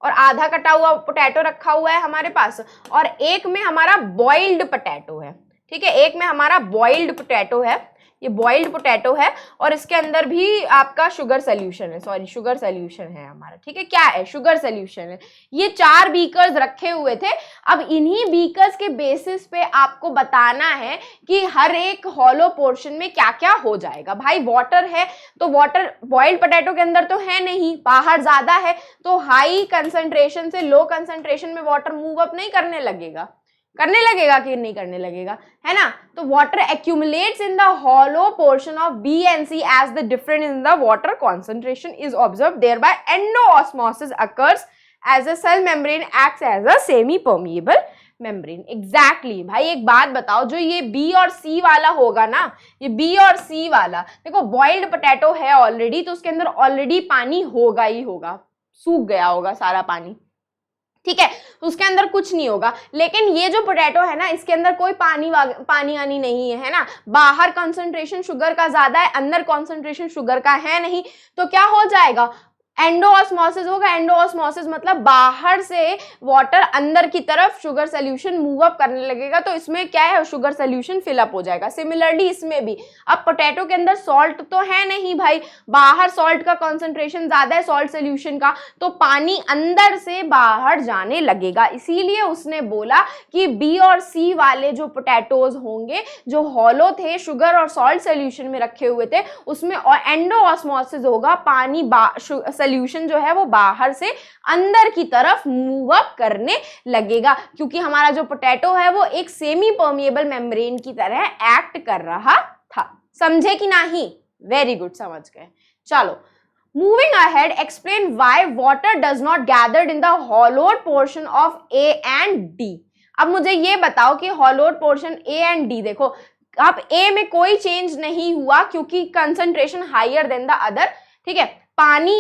A: और आधा कटा हुआ पोटैटो रखा हुआ है हमारे पास, और एक में हमारा बॉइल्ड पोटैटो है, ठीक है, एक में हमारा बॉइल्ड पोटैटो है, ये बॉइल्ड पोटैटो है, और इसके अंदर भी आपका शुगर सोल्यूशन है, सॉरी शुगर सोल्यूशन है हमारा, ठीक है, क्या है? शुगर सोल्यूशन है। ये 4 बीकर्स रखे हुए थे। अब इन्हीं बीकर्स के बेसिस पे आपको बताना है कि हर एक हॉलो पोर्शन में क्या क्या हो जाएगा। भाई वाटर है तो वाटर बॉइल्ड पोटैटो के अंदर तो है नहीं, बाहर ज्यादा है, तो हाई कंसंट्रेशन से लो कंसंट्रेशन में वाटर मूव अप नहीं करने लगेगा, करने लगेगा कि नहीं करने लगेगा, है ना? तो water accumulates in the hollow portion of B and C as the difference in the water concentration is observed, thereby endoosmosis occurs as the cell membrane acts as a semi-permeable membrane. Exactly भाई, एक बात बताओ, जो ये B और सी वाला होगा ना, ये बी और सी वाला, देखो बॉइल्ड पोटैटो है ऑलरेडी, तो उसके अंदर ऑलरेडी पानी होगा ही होगा, सूख गया होगा सारा पानी, ठीक है, उसके अंदर कुछ नहीं होगा। लेकिन ये जो पोटैटो है ना, इसके अंदर कोई पानी आनी नहीं है ना, बाहर कंसंट्रेशन शुगर का ज्यादा है, अंदर कंसंट्रेशन शुगर का है नहीं, तो क्या हो जाएगा, एंडोऑस्मोसिस होगा। एंडोऑस्मोसिस मतलब बाहर से वाटर अंदर की तरफ शुगर सोल्यूशन मूव अप करने लगेगा, तो इसमें क्या है, शुगर सोल्यूशन फिलअप हो जाएगा। सिमिलरली इसमें भी, अब पोटैटो के अंदर सॉल्ट तो है नहीं भाई, बाहर सॉल्ट का कॉन्सेंट्रेशन ज्यादा है सॉल्ट सोल्यूशन का, तो पानी अंदर से बाहर जाने लगेगा। इसीलिए उसने बोला कि बी और सी वाले जो पोटैटोज होंगे, जो हॉलो थे, शुगर और सॉल्ट सोल्यूशन में रखे हुए थे, उसमें एंडोऑस्मोसिस होगा, पानी सोल्यूशन जो है वो बाहर से अंदर की तरफ मूव अप करने लगेगा, क्योंकि हमारा जो पोटैटो है वो एक सेमी परमिएबल मेम्ब्रेन की तरह एक्ट कर रहा था। समझे कि नहीं? वेरी गुड, समझ गए। चलो, moving ahead, explain why water does not gathered in the hollowed portion of A and D. अब मुझे ये बताओ कि hollowed portion A and D, देखो अब ए में कोई चेंज नहीं हुआ क्योंकि concentration higher than the other, ठीक है, पानी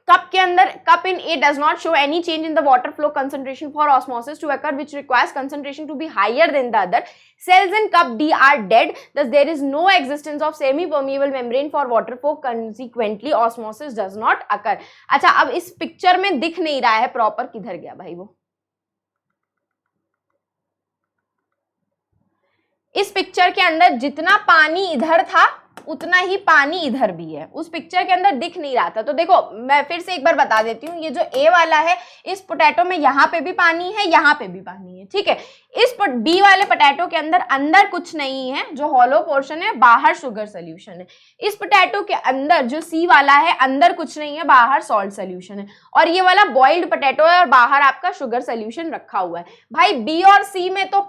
A: cup के अंदर, cup in A does not show any change in the water flow concentration for osmosis to occur, which requires concentration to be higher than the other. Cells in cup D are dead, thus there is no existence of semi-permeable membrane for water flow. Consequently, osmosis does not occur. अच्छा, अब इस picture में दिख नहीं रहा है proper, किधर गया भाई वो? इस पिक्चर के अंदर जितना पानी इधर था उतना ही पानी इधर भी है, उस पिक्चर के अंदर दिख नहीं रहा था। तो देखो मैं फिर से एक बार बता देती हूँ, ये जो ए वाला है, इस पोटैटो में यहाँ पे भी पानी है, यहाँ पे भी पानी है, ठीक है। इस बी वाले पोटैटो के अंदर कुछ नहीं है, जो हॉलो पोर्शन है, बाहर शुगर सोल्यूशन है। इस पोटैटो के अंदर जो सी वाला है, अंदर कुछ नहीं है, बाहर सॉल्ट सोल्यूशन है। और ये वाला बॉइल्ड पोटैटो है और बाहर आपका शुगर सोल्यूशन रखा हुआ है। भाई बी और सी में तो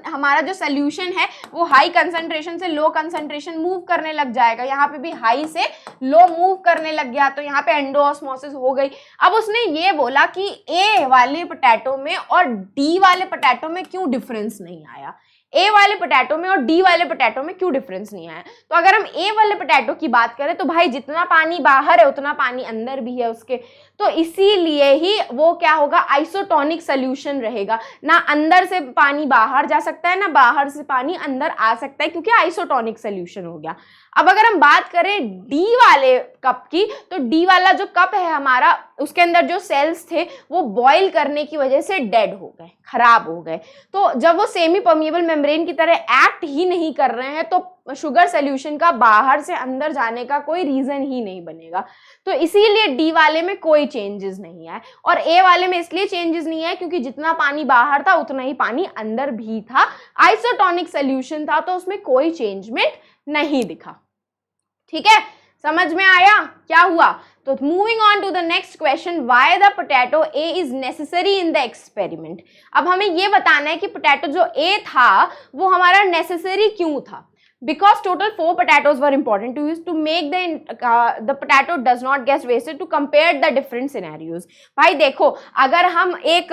A: हमारा जो सोल्यूशन है वो हाई कंसंट्रेशन से लो कंसंट्रेशन मूव करने लग जाएगा, यहाँ पे भी हाई से लो मूव करने लग गया, तो यहाँ पे एंडोऑस्मोसिस हो गई। अब उसने ये बोला कि ए वाले पोटैटो में और डी वाले पोटैटो में क्यों डिफरेंस नहीं आया, ए वाले पोटैटो में और डी वाले पोटैटो में क्यों डिफरेंस नहीं आया। तो अगर हम ए वाले पोटैटो की बात करें तो भाई जितना पानी बाहर है उतना पानी अंदर भी है उसके, तो इसीलिए ही वो क्या होगा, आइसोटोनिक सोल्यूशन रहेगा, ना अंदर से पानी बाहर जा सकता है ना बाहर से पानी अंदर आ सकता है, क्योंकि आइसोटोनिक सोल्यूशन हो गया। अब अगर हम बात करें डी वाले कप की, तो डी वाला जो कप है हमारा, उसके अंदर जो सेल्स थे वो बॉईल करने की वजह से डेड हो गए, खराब हो गए। तो जब वो सेमी परमिएबल मेम्ब्रेन की तरह एक्ट ही नहीं कर रहे हैं, तो शुगर सोल्यूशन का बाहर से अंदर जाने का कोई रीजन ही नहीं बनेगा। तो इसीलिए डी वाले में कोई चेंजेस नहीं आए, और ए वाले में इसलिए चेंजेस नहीं आए क्योंकि जितना पानी बाहर था उतना ही पानी अंदर भी था, आइसोटोनिक सोल्यूशन था, तो उसमें कोई चेंजमेंट नहीं दिखा। ठीक है, समझ में आया क्या हुआ? तो moving on to the next question, why the potato A is necessary in the experiment. अब हमें ये बताना है कि पोटैटो जो ए था वो हमारा नेसेसरी क्यों था। Because total 4 potatoes were important to use to make the potato does not get wasted, to compare the different scenarios। भाई देखो, अगर हम एक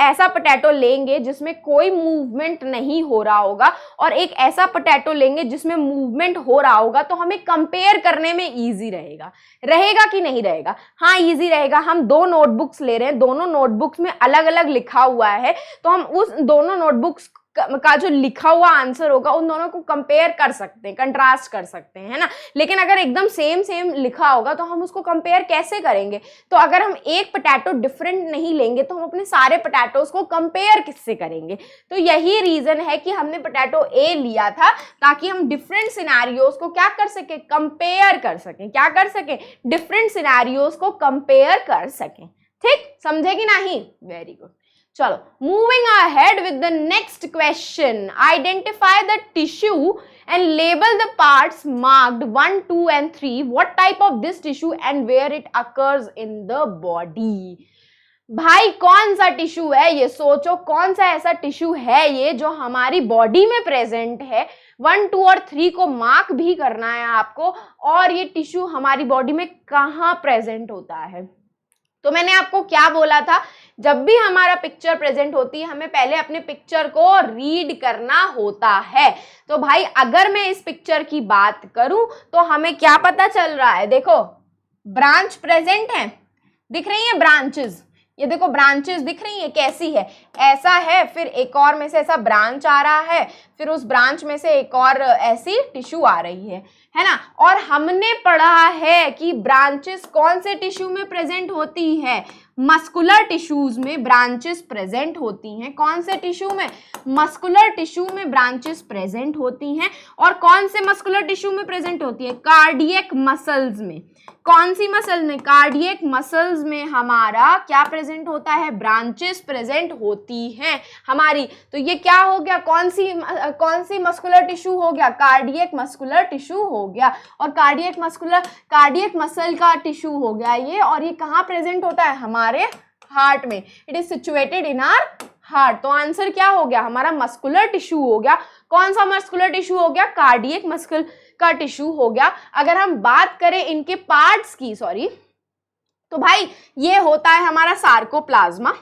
A: ऐसा पोटैटो लेंगे जिसमें कोई मूवमेंट नहीं हो रहा होगा और एक ऐसा पोटैटो लेंगे जिसमें मूवमेंट हो रहा होगा, तो हमें कंपेयर करने में इजी रहेगा कि नहीं रहेगा? हाँ, इजी रहेगा। हम 2 नोटबुक्स ले रहे हैं, दोनों नोटबुक्स में अलग अलग लिखा हुआ है, तो हम उस दोनों नोटबुक्स का जो लिखा हुआ आंसर होगा उन दोनों को कंपेयर कर सकते हैं, कंट्रास्ट कर सकते हैं, है ना। लेकिन अगर एकदम सेम लिखा होगा तो हम उसको कंपेयर कैसे करेंगे? तो अगर हम एक पोटैटो डिफरेंट नहीं लेंगे तो हम अपने सारे पोटैटोज को कंपेयर किससे करेंगे? तो यही रीजन है कि हमने पोटैटो ए लिया था, ताकि हम डिफरेंट सिनेरियोज को क्या कर सके, कंपेयर कर सकें। क्या कर सकें? डिफरेंट सिनेरियोज को कंपेयर कर सकें। ठीक, समझे कि नहीं? Very good. चलो, moving ahead with the next question, identify the tissue and label the parts marked 1, 2 and 3। What type of this tissue and where it occurs in the body. भाई कौन सा टिश्यू है ये? सोचो, कौन सा ऐसा टिश्यू है ये जो हमारी बॉडी में प्रेजेंट है? 1, 2 और 3 को मार्क भी करना है आपको, और ये टिश्यू हमारी बॉडी में कहाँ प्रेजेंट होता है? तो मैंने आपको क्या बोला था, जब भी हमारा पिक्चर प्रेजेंट होती है हमें पहले अपने पिक्चर को रीड करना होता है। तो भाई अगर मैं इस पिक्चर की बात करूं तो हमें क्या पता चल रहा है, देखो ब्रांच प्रेजेंट है, दिख रही है ब्रांचेस, ये देखो ब्रांचेस दिख रही है, कैसी है, ऐसा है, फिर एक और में से ऐसा ब्रांच आ रहा है, फिर उस ब्रांच में से एक और ऐसी टिश्यू आ रही है ना। और हमने पढ़ा है कि ब्रांचेस कौन से टिश्यू में प्रेजेंट होती है, मस्कुलर टिश्यूज में ब्रांचेस प्रेजेंट होती हैं। कौन से टिश्यू में, मस्कुलर टिश्यू में ब्रांचेस प्रेजेंट होती हैं। और कौन से मस्कुलर टिश्यू में प्रेजेंट होती है, कार्डियक मसल्स में। कौन सी मसल में, कार्डियक मसल्स में हमारा क्या प्रेजेंट होता है, ब्रांचेस प्रेजेंट होती हैं हमारी। तो ये क्या हो गया, कौन सी मस्कुलर टिश्यू हो गया, कार्डियक मस्कुलर टिश्यू हो गया। और कार्डियक मसल का टिश्यू हो गया ये, और ये कहाँ प्रेजेंट होता है, हमारे हार्ट में। It is situated in our heart. तो आंसर क्या हो गया, हमारा मस्कुलर टिश्यू हो गया। कौन सा मस्कुलर टिश्यू हो गया, कार्डियक मस्कुल का टिश्यू हो गया। अगर हम बात करें इनके पार्ट्स की, तो भाई ये होता है हमारा सार्कोप्लाज्मा।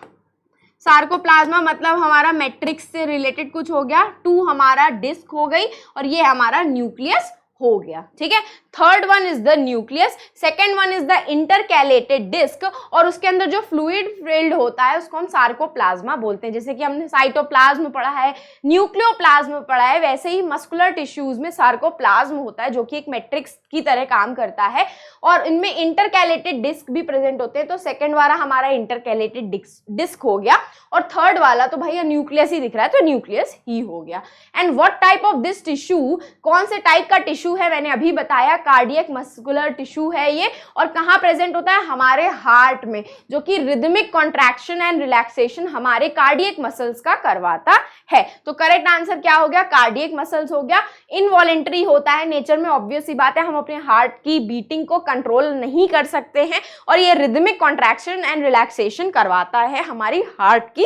A: सार्कोप्लाज्मा मतलब हमारा मैट्रिक्स से रिलेटेड कुछ हो गया, 2 हमारा डिस्क हो गई, और ये हमारा न्यूक्लियस हो गया, ठीक है। Third one is the nucleus, second one is the intercalated disc, और उसके अंदर जो फ्लूइड फिल्ड होता है उसको हम सार्कोप्लाज्मा बोलते हैं। जैसे कि हमने साइटोप्लाज्म पढ़ा है, न्यूक्लियोप्लाज्म पढ़ा है, वैसे ही मस्कुलर टिश्यूज में सार्कोप्लाज्म होता है जो कि एक मैट्रिक्स की तरह काम करता है, और इनमें इंटरकैलेटेड डिस्क भी प्रेजेंट होते हैं। तो सेकेंड वाला हमारा इंटरकैलेटेड डिस्क हो गया, और थर्ड वाला तो भैया न्यूक्लियस ही दिख रहा है, तो न्यूक्लियस ही हो गया। And what type of this tissue, कौन से टाइप का टिश्यू है, मैंने अभी बताया कार्डियक मस्कुलर टिश्यू है ये, और कहां प्रेजेंट होता है, हमारे हार्ट में, जो कि रिदमिक कॉन्ट्रैक्शन एंड रिलैक्सेशन हमारे कार्डियक मसल्स का करवाता है। तो करेक्ट आंसर क्या हो गया, कार्डियक मसल्स हो गया। इनवॉलेंटरी होता है नेचर में, ऑब्वियस सी बात है, हम अपने हार्ट की बीटिंग को कंट्रोल नहीं कर सकते हैं, और ये रिदमिक कॉन्ट्रैक्शन एंड रिलैक्सेशन करवाता है हमारी हार्ट की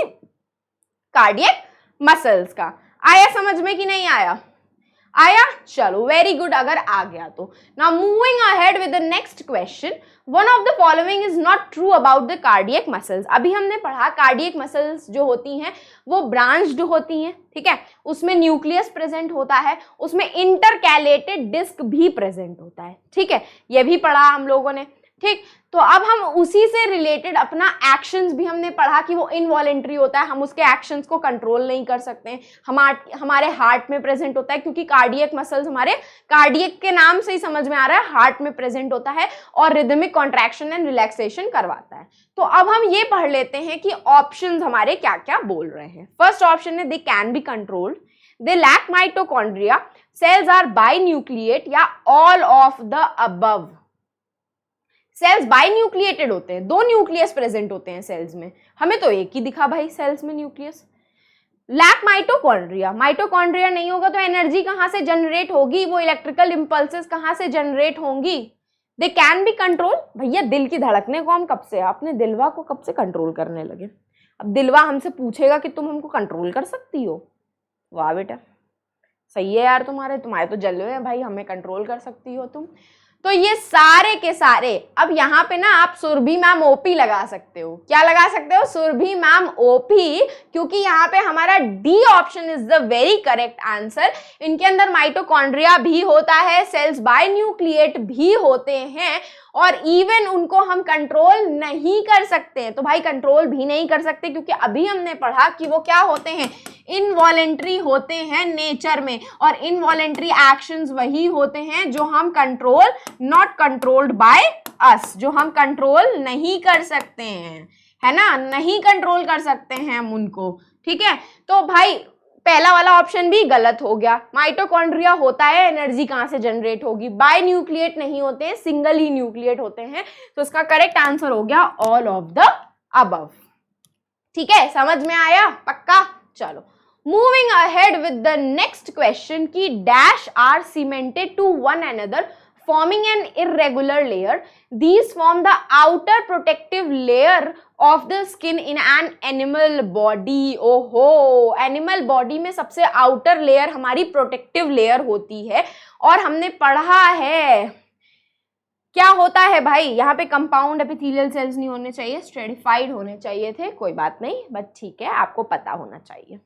A: कार्डियक मसल्स का। आया समझ में कि नहीं आया, आया, चलो वेरी गुड अगर आ गया तो। Now moving ahead with the next question, one of the following is not true about the cardiac muscles. अभी हमने पढ़ा कार्डियक मसल्स जो होती हैं वो ब्रांच्ड होती हैं, ठीक है, उसमें न्यूक्लियस प्रेजेंट होता है, उसमें इंटरकैलेटेड डिस्क भी प्रेजेंट होता है, ठीक है, ये भी पढ़ा हम लोगों ने, ठीक। तो अब हम उसी से रिलेटेड अपना एक्शंस भी हमने पढ़ा कि वो इनवॉलेंट्री होता है, हम उसके एक्शंस को कंट्रोल नहीं कर सकते हैं, हमारे हार्ट में प्रेजेंट होता है, क्योंकि कार्डियक मसल्स हमारे, कार्डियक के नाम से ही समझ में आ रहा है, हार्ट में प्रेजेंट होता है और रिदमिक कॉन्ट्रैक्शन एंड रिलैक्सेशन करवाता है। तो अब हम ये पढ़ लेते हैं कि ऑप्शंस हमारे क्या क्या बोल रहे हैं। फर्स्ट ऑप्शन है they can be controlled, they lack mitochondria, cells are binucleate, या all of the above. Cells binucleated होते हैं, 2 न्यूक्लियस प्रेजेंट होते हैं सेल्स में, हमें तो एक ही दिखा भाई सेल्स में न्यूक्लियस। लैक माइटोकॉन्ड्रिया, माइटोकॉन्ड्रिया नहीं होगा तो एनर्जी कहां से जनरेट होगी, वो इलेक्ट्रिकल इंपल्सेस कहां से जनरेट होंगी। दे कैन बी कंट्रोल, भैया दिल की धड़कने को हम कब से, आपने दिलवा को कब से कंट्रोल करने लगे। अब दिलवा हमसे पूछेगा कि तुम हमको कंट्रोल कर सकती हो, वाह बेटा सही है यार, तुम्हारे तो जलवे हैं भाई, हमें कंट्रोल कर सकती हो तुम। तो ये सारे के सारे, अब यहाँ पे ना आप सुरभि मैम ओपी लगा सकते हो, क्या लगा सकते हो, सुरभि मैम ओपी, क्योंकि यहाँ पे हमारा D option is the very correct answer. इनके अंदर माइटोकॉन्ड्रिया भी होता है, सेल्स बाइन्यूक्लिएट भी होते हैं, और इवन उनको हम कंट्रोल नहीं कर सकते। तो भाई कंट्रोल भी नहीं कर सकते क्योंकि अभी हमने पढ़ा कि वो क्या होते हैं, इनवॉलेंट्री होते हैं नेचर में, और इनवॉलेंट्री एक्शंस वही होते हैं जो हम control, not controlled by us, जो हम कंट्रोल नहीं कर सकते हैं, है ना, नहीं कंट्रोल कर सकते हैं हम उनको, ठीक है। तो भाई पहला वाला ऑप्शन भी गलत हो गया, माइटोकॉन्ड्रिया होता है, एनर्जी कहां से जनरेट होगी, बाय न्यूक्लिएट नहीं होते हैं, सिंगल ही न्यूक्लिएट होते हैं। तो इसका करेक्ट आंसर हो गया ऑल ऑफ द अबव, ठीक है, समझ में आया पक्का। चलो moving ahead with the next question की dash are cemented to one another forming an irregular layer. These form the outer protective layer of the skin in an animal body. ओहो, animal body में सबसे outer layer हमारी protective layer होती है, और हमने पढ़ा है क्या होता है भाई, यहाँ पे कंपाउंड एपिथेलियल सेल्स नहीं होने चाहिए, स्ट्रेटिफाइड होने चाहिए थे, कोई बात नहीं, बट ठीक है, आपको पता होना चाहिए।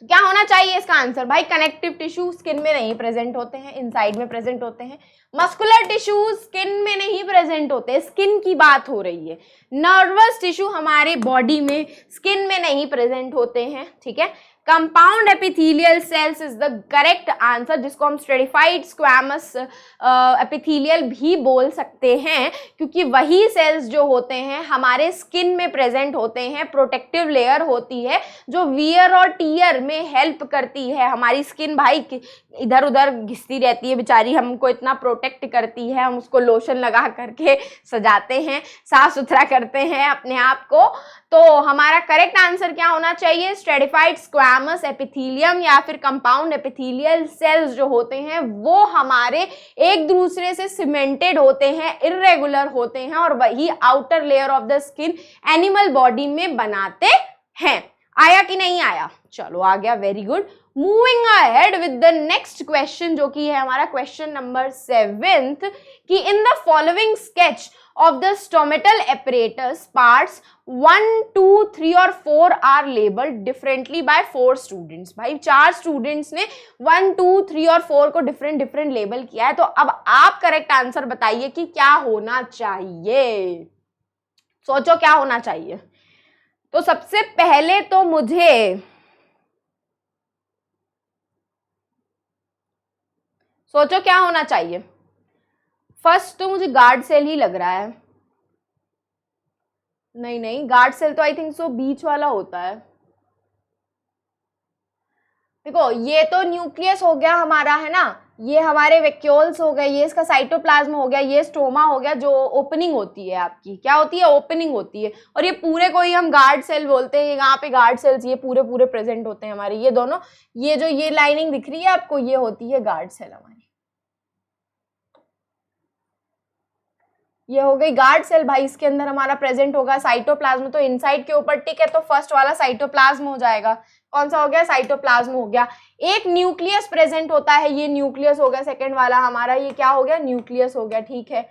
A: तो क्या होना चाहिए इसका आंसर भाई, कनेक्टिव टिश्यू स्किन में नहीं प्रेजेंट होते हैं, इनसाइड में प्रेजेंट होते हैं। मस्कुलर टिश्यू स्किन में नहीं प्रेजेंट होते, स्किन की बात हो रही है। नर्वस टिश्यू हमारे बॉडी में स्किन में नहीं प्रेजेंट होते हैं, ठीक है। Compound epithelial cells is the correct answer, जिसको हम स्ट्रेटिफाइड स्क्वैमस एपिथेलियल भी बोल सकते हैं, क्योंकि वही सेल्स जो होते हैं हमारे स्किन में प्रेजेंट होते हैं। प्रोटेक्टिव लेयर होती है जो वियर और टीयर में हेल्प करती है। हमारी स्किन भाई इधर उधर घिसती रहती है बेचारी, हमको इतना प्रोटेक्ट करती है, हम उसको लोशन लगा करके सजाते हैं, साफ सुथरा करते हैं अपने आप को। तो हमारा करेक्ट आंसर क्या होना चाहिए, स्ट्रेटिफाइड स्क्वैमस एपिथेलियम या फिर कंपाउंड एपिथेलियल सेल्स जो होते हैं वो हमारे एक दूसरे से सीमेंटेड होते हैं, इर्रेगुलर होते हैं, और वही outer layer of the skin animal body में बनाते हैं। आया कि नहीं आया, चलो आ गया, very good. Moving ahead with the next question, जो कि है हमारा क्वेश्चन नंबर 7th, कि in the following sketch of the stomatal apparatus parts 1, 2, 3 और 4 are labelled differently by 4 students. भाई 4 स्टूडेंट्स ने 1, 2, 3 और 4 को डिफरेंट लेबल किया है। तो अब आप करेक्ट आंसर बताइए कि क्या होना चाहिए, सोचो क्या होना चाहिए। तो सबसे पहले तो मुझे सोचो क्या होना चाहिए, फर्स्ट तो मुझे गार्ड सेल ही लग रहा है। नहीं, गार्ड सेल तो आई थिंक सो बीच वाला होता है। देखो ये तो न्यूक्लियस हो गया हमारा, है ना, ये हमारे वैक्यूल्स हो गए, ये इसका साइटोप्लाज्म हो गया, ये स्टोमा हो गया, जो ओपनिंग होती है आपकी, क्या होती है, ओपनिंग होती है। और ये पूरे को ही हम गार्ड सेल बोलते हैं। यहाँ पे गार्ड सेल्स ये पूरे प्रेजेंट होते हैं हमारे, ये दोनों, ये जो ये लाइनिंग दिख रही है आपको, ये होती है गार्ड सेल हमारी। ये हो गई गार्ड सेल भाई, इसके अंदर हमारा प्रेजेंट होगा साइटोप्लाज्म। तो इनसाइड के ऊपर टिक है तो फर्स्ट वाला साइटोप्लाज्म हो जाएगा। कौन सा हो गया, साइटोप्लाज्म हो गया। एक न्यूक्लियस प्रेजेंट होता है, ये न्यूक्लियस हो गया सेकंड वाला हमारा, ये क्या हो गया, न्यूक्लियस हो गया, ठीक है।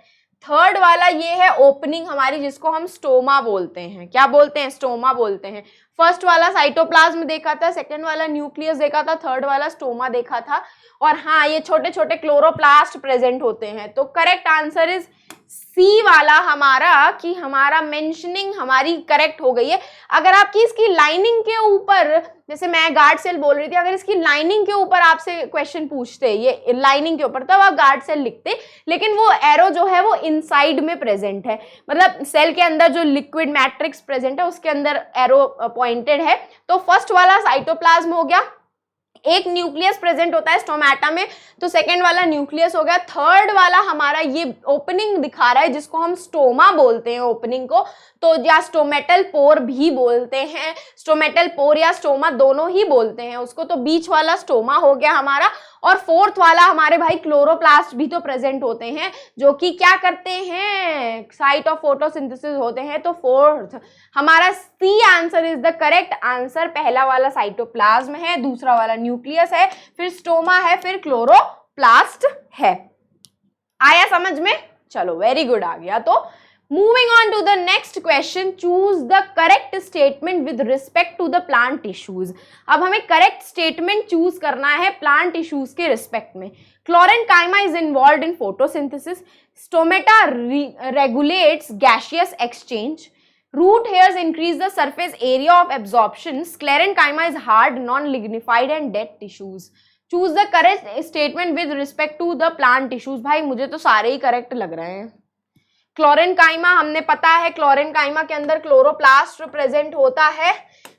A: थर्ड वाला ये है ओपनिंग हमारी, जिसको हम स्टोमा बोलते हैं। क्या बोलते हैं, स्टोमा बोलते हैं। फर्स्ट वाला साइटोप्लाज्म देखा था, सेकंड वाला न्यूक्लियस देखा था, थर्ड वाला स्टोमा देखा था। और हाँ, ये छोटे छोटे क्लोरोप्लास्ट प्रेजेंट होते हैं। तो करेक्ट आंसर इज सी वाला हमारा, कि हमारा मेंशनिंग हमारी करेक्ट हो गई है। अगर आपकी इसकी लाइनिंग के ऊपर, जैसे मैं गार्ड सेल बोल रही थी, अगर इसकी लाइनिंग के ऊपर आपसे क्वेश्चन पूछते, ये लाइनिंग के ऊपर, तब आप गार्ड सेल लिखते, लेकिन वो एरो जो है वो इनसाइड में प्रेजेंट है, मतलब सेल के अंदर जो लिक्विड मैट्रिक्स प्रेजेंट है उसके अंदर एरो पॉइंटेड है। तो फर्स्ट वाला साइटोप्लाज्म हो गया, एक न्यूक्लियस प्रेजेंट होता है स्टोमेटा में, तो सेकंड वाला न्यूक्लियस हो गया। थर्ड वाला हमारा ये ओपनिंग दिखा रहा है, जिसको हम स्टोमा बोलते हैं ओपनिंग को, तो या स्टोमेटल पोर भी बोलते हैं, स्टोमेटल पोर या स्टोमा दोनों ही बोलते हैं उसको। तो बीच वाला स्टोमा हो गया हमारा। और फोर्थ वाला हमारे भाई क्लोरोप्लास्ट भी तो प्रेजेंट होते हैं, जो कि क्या करते हैं, साइट ऑफ फोटोसिंथेसिस होते हैं। तो फोर्थ हमारा C answer is the correct answer. पहला वाला साइटोप्लाज्म है, दूसरा वाला न्यूक्लियस है, फिर स्टोमा है, फिर क्लोरोप्लास्ट है। आया समझ में, चलो वेरी गुड, आ गया। तो moving on to the next question, choose the correct statement with respect to the plant tissues. अब हमें करेक्ट स्टेटमेंट चूज करना है प्लांट टिश्यूज के रिस्पेक्ट में। क्लोरेन्काइमा is involved in photosynthesis, stomata regulates gaseous exchange, root hairs increase the surface area of absorption, sclerenchyma is hard, non-lignified and dead tissues. Choose the correct statement with respect to the plant tissues। भाई मुझे तो सारे ही correct लग रहे हैं। क्लोरेन्काइमा हमने पता है, क्लोरेन्काइमा के अंदर क्लोरोप्लास्ट प्रेजेंट होता है,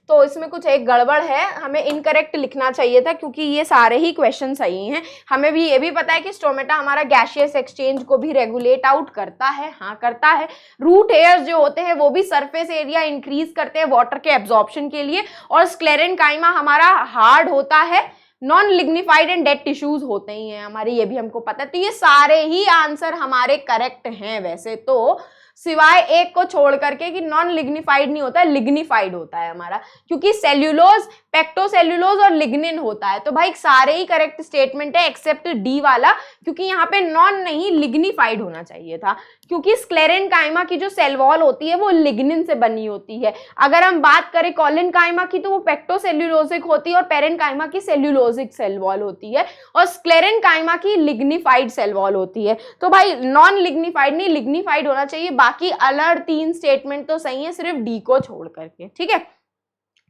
A: तो इसमें कुछ एक गड़बड़ है, हमें इनकरेक्ट लिखना चाहिए था, क्योंकि ये सारे ही क्वेश्चन सही हैं। हमें भी ये भी पता है कि स्टोमेटा हमारा गैशियस एक्सचेंज को भी रेगुलेट आउट करता है, हाँ करता है। रूट हेयर्स जो होते हैं वो भी सरफेस एरिया इंक्रीज करते हैं वाटर के एब्जॉर्प्शन के लिए। और स्क्लेरेन्काइमा हमारा हार्ड होता है, non lignified and dead tissues होते ही हैं हमारे, ये भी हमको पता है। तो ये सारे ही आंसर हमारे करेक्ट हैं वैसे तो, सिवाय एक को छोड़ करके कि नॉन लिग्निफाइड नहीं होता है, लिग्निफाइड होता है हमारा, क्योंकि सेल्यूलोज पेक्टोसेल्यूलोज और लिग्निन होता है। तो भाई सारे ही करेक्ट स्टेटमेंट है एक्सेप्ट डी वाला, क्योंकि यहाँ पे नॉन नहीं लिग्निफाइड होना चाहिए था, क्योंकि स्क्लेरेनकाइमा की जो सेल वॉल होती है वो लिग्निन से बनी होती है। अगर हम बात करें कॉलिनकाइमा की तो वो पेक्टोसेल्यूलोजिक होती है और पेरेनकाइमा की सेल्यूलोजिक सेल वॉल होती है, और स्क्लेरेनकाइमा की लिग्निफाइड सेल वॉल होती है। तो भाई नॉन लिग्निफाइड नहीं लिग्निफाइड होना चाहिए, बाकी अलग 3 स्टेटमेंट तो सही है सिर्फ डी को छोड़ करके, ठीक है।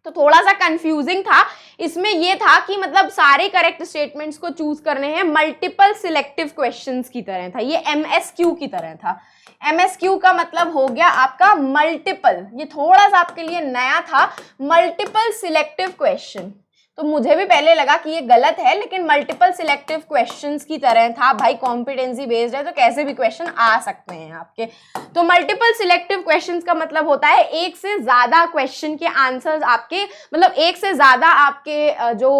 A: तो थोड़ा सा कंफ्यूजिंग था इसमें, ये था कि मतलब सारे करेक्ट स्टेटमेंट्स को चूज करने हैं, मल्टीपल सिलेक्टिव क्वेश्चंस की तरह था, ये एमएसक्यू की तरह था। एमएसक्यू का मतलब हो गया आपका मल्टीपल, ये थोड़ा सा आपके लिए नया था, मल्टीपल सिलेक्टिव क्वेश्चन। तो मुझे भी पहले लगा कि ये गलत है, लेकिन मल्टीपल सिलेक्टिव क्वेश्चंस की तरह था भाई, कॉम्पिटेंसी बेस्ड है तो कैसे भी क्वेश्चन आ सकते हैं आपके। तो मल्टीपल सिलेक्टिव क्वेश्चंस का मतलब होता है एक से ज्यादा क्वेश्चन के आंसर्स आपके, मतलब एक से ज्यादा आपके जो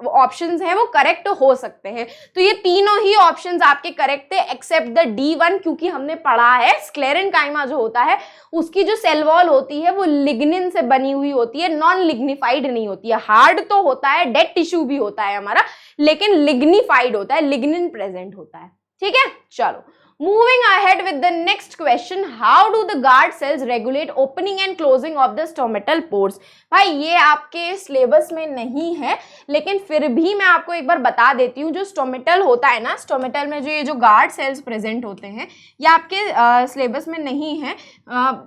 A: ऑप्शंस हैं वो करेक्ट हो सकते हैं। तो ये तीनों ही ऑप्शंस आपके करेक्ट थे एक्सेप्ट द D1, क्योंकि हमने पढ़ा है स्क्लेरेनकाइमा जो होता है उसकी जो सेल वॉल होती है वो लिग्निन से बनी हुई होती है, नॉन लिग्निफाइड नहीं होती है। हार्ड तो होता है, डेड टिश्यू भी होता है हमारा, लेकिन लिग्निफाइड होता है, लिग्निन प्रेजेंट होता है, ठीक है। चलो moving ahead with the next question, how do the guard cells regulate opening and closing of the stomatal pores? भाई ये आपके सिलेबस में नहीं है, लेकिन फिर भी मैं आपको एक बार बता देती हूँ। जो स्टोमेटल होता है ना, स्टोमेटल में जो ये जो गार्ड सेल्स प्रेजेंट होते हैं ये आपके सिलेबस में नहीं है,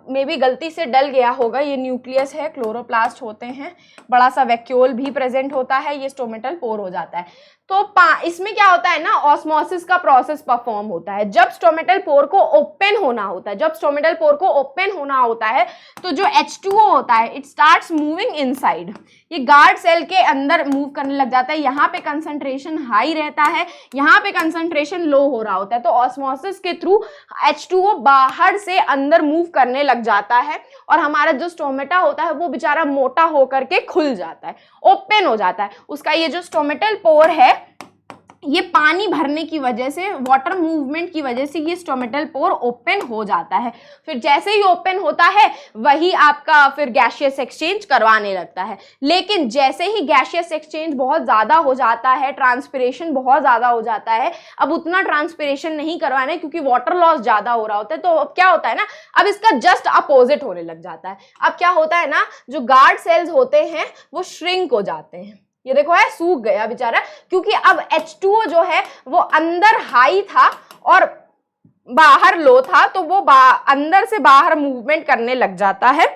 A: मे बी गलती से डल गया होगा। ये न्यूक्लियस है, क्लोरोप्लास्ट होते हैं, बड़ा सा वैक्यूल भी प्रेजेंट होता है, ये स्टोमेटल पोर हो जाता है। तो इसमें क्या होता है ना, ऑस्मोसिस का प्रोसेस परफॉर्म होता है। जब स्टोमेटल पोर को ओपन होना होता है, जब स्टोमेटल पोर को ओपन होना होता है तो जो H2O होता है इट स्टार्ट्स मूविंग इनसाइड, ये गार्ड सेल के अंदर मूव करने लग जाता है। यहाँ पे कंसंट्रेशन हाई रहता है, यहाँ पे कंसंट्रेशन लो हो रहा होता है, तो ऑस्मोसिस के थ्रू H2O बाहर से अंदर मूव करने लग जाता है और हमारा जो स्टोमेटा होता है वो बेचारा मोटा होकर के खुल जाता है, ओपन हो जाता है। उसका ये जो स्टोमेटल पोर है ये पानी भरने की वजह से, वाटर मूवमेंट की वजह से ये स्टोमेटल पोर ओपन हो जाता है। फिर जैसे ही ओपन होता है वही आपका फिर गैसियस एक्सचेंज करवाने लगता है। लेकिन जैसे ही गैसियस एक्सचेंज बहुत ज़्यादा हो जाता है, ट्रांसपिरेशन बहुत ज़्यादा हो जाता है, अब उतना ट्रांसपिरेशन नहीं करवाना है क्योंकि वाटर लॉस ज़्यादा हो रहा होता है, तो अब क्या होता है ना, अब इसका जस्ट अपोजिट होने लग जाता है। अब क्या होता है ना, जो गार्ड सेल्स होते हैं वो श्रिंक हो जाते हैं। ये देखो है, सूख गया बेचारा, क्योंकि अब H2O जो है वो अंदर हाई था और बाहर लो था, तो वो अंदर से बाहर मूवमेंट करने लग जाता है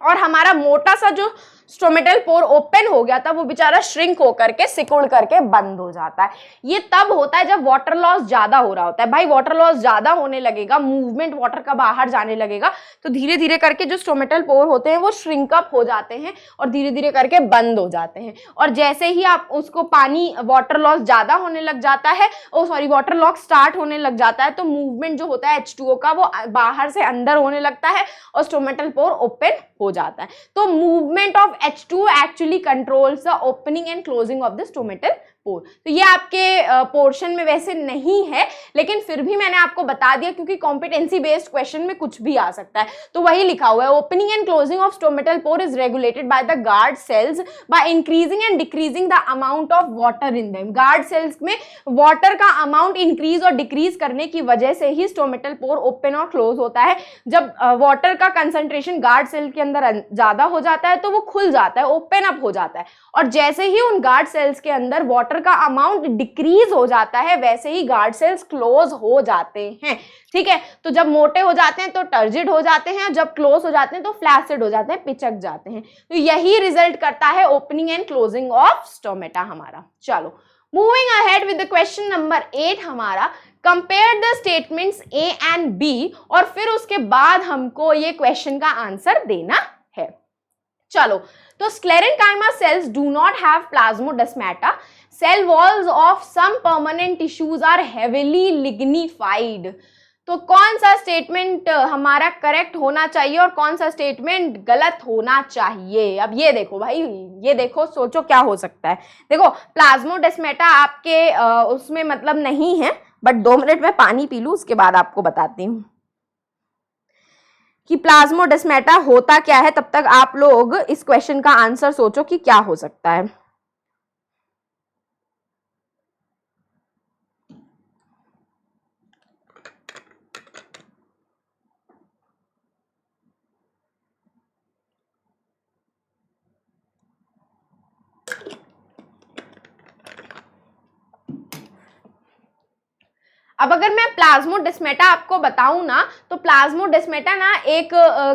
A: और हमारा मोटा सा जो स्टोमेटल पोर ओपन हो गया था वो बेचारा श्रिंक होकर के, सिकुड़ करके बंद हो जाता है। ये तब होता है जब वाटर लॉस ज्यादा हो रहा होता है। भाई वाटर लॉस ज्यादा होने लगेगा, मूवमेंट वाटर का बाहर जाने लगेगा, तो धीरे धीरे करके जो स्टोमेटल पोर होते हैं वो श्रिंक अप हो जाते हैं और धीरे धीरे करके बंद हो जाते हैं। और जैसे ही आप उसको पानी, वाटर लॉस ज्यादा होने लग जाता है, वाटर लॉस स्टार्ट होने लग जाता है, तो मूवमेंट जो होता है H2O का वो बाहर से अंदर होने लगता है और स्टोमेटल पोर ओपन हो जाता है। तो movement of H2 actually controls the opening and closing of the stomatal pore। तो ये आपके पोर्शन में वैसे नहीं है, लेकिन फिर भी मैंने आपको बता दिया क्योंकि कॉम्पिटेंसी बेस्ड क्वेश्चन में कुछ भी आ सकता है। तो वही लिखा हुआ है, opening and closing of stomatal pore is regulated by the guard cells by increasing and decreasing the amount of water in them. Guard cells में वाटर का अमाउंट इंक्रीज और डिक्रीज करने की वजह से ही स्टोमेटल पोर ओपन और close होता है। जब वाटर का कंसंट्रेशन गार्ड सेल के अंदर ज्यादा हो जाता है तो वो खुल जाता है, ओपन अप हो जाता है, और जैसे ही उन गार्ड सेल्स के अंदर वाटर का अमाउंट डिक्रीज हो जाता है वैसे ही गार्ड सेल्स क्लोज हो जाते हैं। ठीक है, तो जब मोटे हो जाते हैं तो टर्जिड हो जाते हैं, जब क्लोज हो जाते हैं तो फ्लैसिड हो जाते हैं, पिचक जाते हैं। तो यही रिजल्ट करता है opening and closing of stomata हमारा। चलो moving ahead with the question number 8 हमारा, compare the statements A and B, और फिर उसके बाद हमको ये क्वेश्चन का आंसर देना है। चलो, तो sclerenchyma cells do not have plasmodesmata. Cell walls of some permanent tissues are heavily lignified. तो कौन सा स्टेटमेंट हमारा करेक्ट होना चाहिए और कौन सा स्टेटमेंट गलत होना चाहिए? अब ये देखो भाई, ये देखो, सोचो क्या हो सकता है। देखो प्लाज्मोडेस्मेटा आपके उसमें मतलब नहीं है, बट 2 मिनट में पानी पी लूं उसके बाद आपको बताती हूँ। कि प्लाज्मोडेस्माटा होता क्या है, तब तक आप लोग इस क्वेश्चन का आंसर सोचो कि क्या हो सकता है। अब अगर मैं प्लाज्मोडेस्माटा आपको बताऊं ना, तो प्लाज्मोडेस्माटा ना एक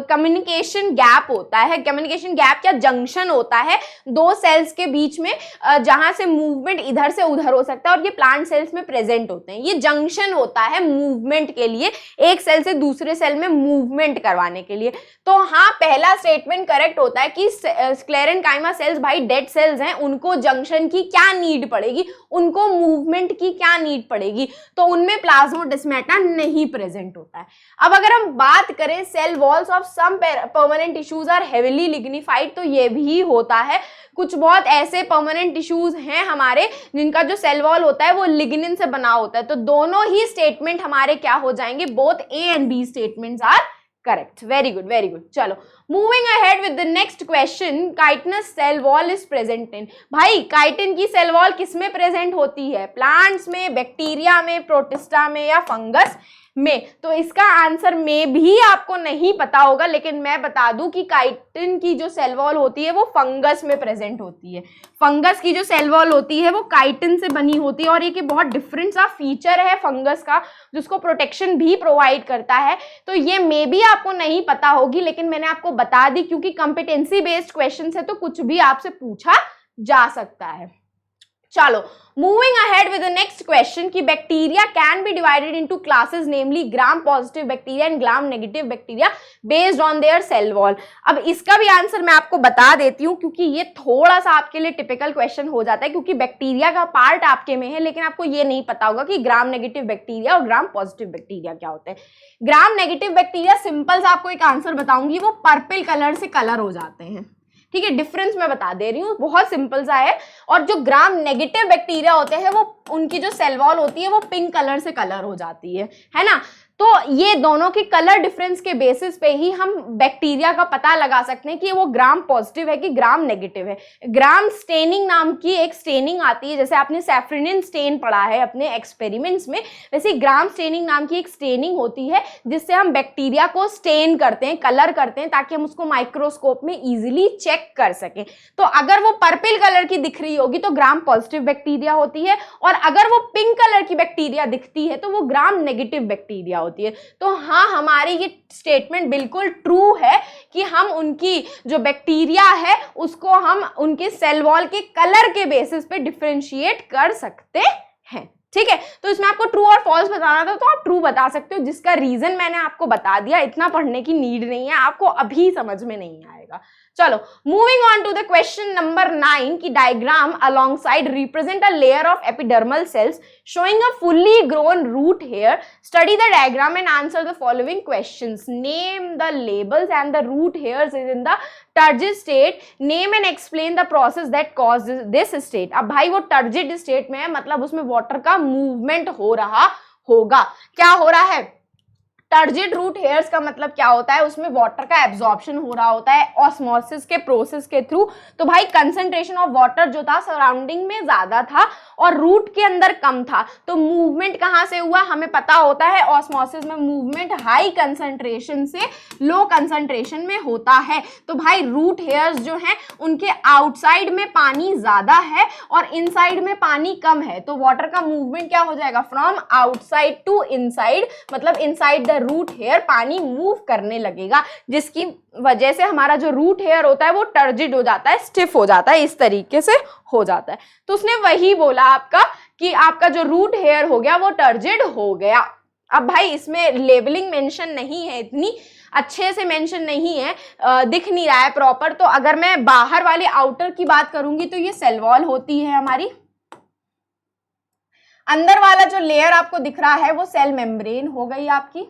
A: कम्युनिकेशन गैप होता है, कम्युनिकेशन गैप या जंक्शन होता है दो सेल्स के बीच में, जहां से मूवमेंट इधर से उधर हो सकता है, और ये प्लांट सेल्स में प्रेजेंट होते हैं। ये जंक्शन होता है मूवमेंट के लिए, एक सेल से दूसरे सेल में मूवमेंट करवाने के लिए। तो हाँ, पहला स्टेटमेंट करेक्ट होता है कि स्क्लेरेनकाइमा सेल्स भाई डेड सेल्स हैं, उनको जंक्शन की क्या नीड पड़ेगी, उनको मूवमेंट की क्या नीड पड़ेगी, तो उनमें प्लाज्मोडेस्माटा नहीं प्रेजेंट होता है। अब अगर हम बात करें cell walls of some permanent tissues are heavily lignified, तो ये भी होता है। कुछ बहुत ऐसे परमानेंट टिश्यूज हैं हमारे जिनका जो सेल वॉल होता है वो लिग्निन से बना होता है। तो दोनों ही स्टेटमेंट हमारे क्या हो जाएंगे, both A and B statements are correct. Very good, very good. चलो moving ahead with the next question, chitinous cell wall is present in. भाई काइटिन की सेल वॉल किसमें प्रेजेंट होती है, प्लांट्स में, बैक्टीरिया में, प्रोटिस्टा में या फंगस में? तो इसका आंसर में भी आपको नहीं पता होगा, लेकिन मैं बता दूं कि काइटिन की जो सेल वॉल होती है वो फंगस में प्रेजेंट होती है। फंगस की जो सेल वॉल होती है वो काइटिन से बनी होती है, और ये बहुत डिफरेंट सा फीचर है फंगस का, जिसको प्रोटेक्शन भी प्रोवाइड करता है। तो ये मे भी आपको नहीं पता होगी, लेकिन मैंने आपको बता दी क्योंकि कॉम्पिटेंसी बेस्ड क्वेश्चन है तो कुछ भी आपसे पूछा जा सकता है। चलो moving ahead with the next question कि bacteria can be divided into classes, namely gram positive bacteria and gram negative bacteria based on their cell wall. अब इसका भी आंसर मैं आपको बता देती हूँ, क्योंकि ये थोड़ा सा आपके लिए टिपिकल क्वेश्चन हो जाता है, क्योंकि बैक्टीरिया का पार्ट आपके में है, लेकिन आपको ये नहीं पता होगा कि ग्राम नेगेटिव बैक्टीरिया और ग्राम पॉजिटिव बैक्टीरिया क्या होते हैं। ग्राम नेगेटिव बैक्टीरिया सिंपल सा आपको एक आंसर बताऊंगी, वो पर्पल कलर से कलर हो जाते हैं। ठीक है, डिफरेंस मैं बता दे रही हूँ, बहुत सिंपल सा है। और जो ग्राम नेगेटिव बैक्टीरिया होते हैं वो उनकी जो सेल वॉल होती है वो पिंक कलर से कलर हो जाती है ना। तो ये दोनों के कलर डिफरेंस के बेसिस पे ही हम बैक्टीरिया का पता लगा सकते हैं कि वो ग्राम पॉजिटिव है कि ग्राम नेगेटिव है। ग्राम स्टेनिंग नाम की एक स्टेनिंग आती है, जैसे आपने सैफ्रिनिन स्टेन पढ़ा है अपने एक्सपेरिमेंट्स में, वैसे ग्राम स्टेनिंग नाम की एक स्टेनिंग होती है जिससे हम बैक्टीरिया को स्टेन करते हैं, कलर करते हैं, ताकि हम उसको माइक्रोस्कोप में इजीली चेक कर सकें। तो अगर वो पर्पल कलर की दिख रही होगी तो ग्राम पॉजिटिव बैक्टीरिया होती है, और अगर वो पिंक कलर की बैक्टीरिया दिखती है तो वो ग्राम नेगेटिव बैक्टीरिया होती है। तो हाँ, हमारी ये स्टेटमेंट बिल्कुल ट्रू है कि हम उनकी जो बैक्टीरिया है उसको हम उनके सेल वॉल के कलर के बेसिस पे डिफरेंशिएट कर सकते हैं। ठीक है, तो इसमें आपको ट्रू और फॉल्स बताना था तो आप ट्रू बता सकते हो, जिसका रीजन मैंने आपको बता दिया। इतना पढ़ने की नीड नहीं है, आपको अभी समझ में नहीं आएगा। चलो moving on to the question number 9 की diagram alongside represent a layer of epidermal cells showing a fully grown root hair. Study the diagram and answer the following questions. Name the labels and the root hairs is in the turgid state. Name and explain the process that causes this state. अब भाई वो turgid state में है, मतलब उसमें water का movement हो रहा होगा। क्या हो रहा है? टर्जिड रूट हेयर्स का मतलब क्या होता है, उसमें वाटर का एब्जॉर्प्शन हो रहा होता है ऑस्मोसिस के प्रोसेस के थ्रू। तो भाई कंसंट्रेशन ऑफ वाटर जो था सराउंडिंग में ज्यादा था और रूट के अंदर कम था, तो मूवमेंट कहां से हुआ हमें पता होता है, ऑस्मोसिस में मूवमेंट हाई कंसंट्रेशन से लो कंसंट्रेशन में होता है। तो भाई रूट हेयर्स जो हैं उनके आउटसाइड में पानी ज्यादा है और इनसाइड में पानी कम है, तो वाटर का मूवमेंट क्या हो जाएगा, फ्रॉम आउटसाइड टू इनसाइड, मतलब इनसाइड द रूट हेयर पानी मूव करने लगेगा, जिसकी वजह से हमारा जो रूट हेयर होता है वो टर्जिड हो जाता है, स्टिफ हो जाता है, इस तरीके से हो जाता है। तो उसने वही बोला आपका कि आपका जो रूट हेयर हो गया वो टर्जिड हो गया। अब भाई इसमें लेबलिंग मेंशन नहीं है, इतनी अच्छे से मेंशन नहीं है, दिख नहीं रहा है प्रॉपर। तो अगर मैं बाहर वाले आउटर की बात करूंगी तो ये सेल वॉल होती है हमारी, अंदर वाला जो लेयर आपको दिख रहा है वो सेल मेम्ब्रेन हो गई आपकी।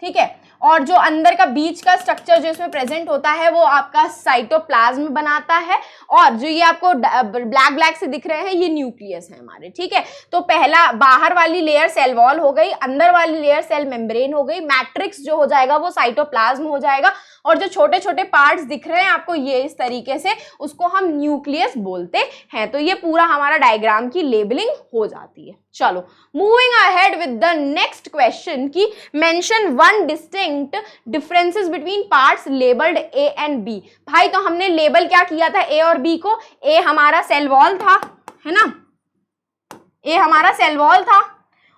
A: ठीक है। और जो अंदर का बीच का स्ट्रक्चर जो इसमें प्रेजेंट होता है वो आपका साइटोप्लाज्म बनाता है, और जो ये आपको ब्लैक ब्लैक से दिख रहे हैं ये न्यूक्लियस है हमारे, ठीक है। तो पहला बाहर वाली लेयर सेल वॉल हो गई, अंदर वाली लेयर सेल मेम्ब्रेन हो गई, मैट्रिक्स जो हो जाएगा वो साइटोप्लाज्म हो जाएगा, और जो छोटे छोटे पार्ट्स दिख रहे हैं आपको ये इस तरीके से, उसको हम न्यूक्लियस बोलते हैं। तो ये पूरा हमारा डायग्राम की लेबलिंग हो जाती है। चलो moving ahead with the next question की mention one distinct differences between parts labelled A and B. भाई तो हमने लेबल क्या किया था ए और बी को, ए हमारा सेल वॉल था, है ना, ए हमारा सेल वॉल था,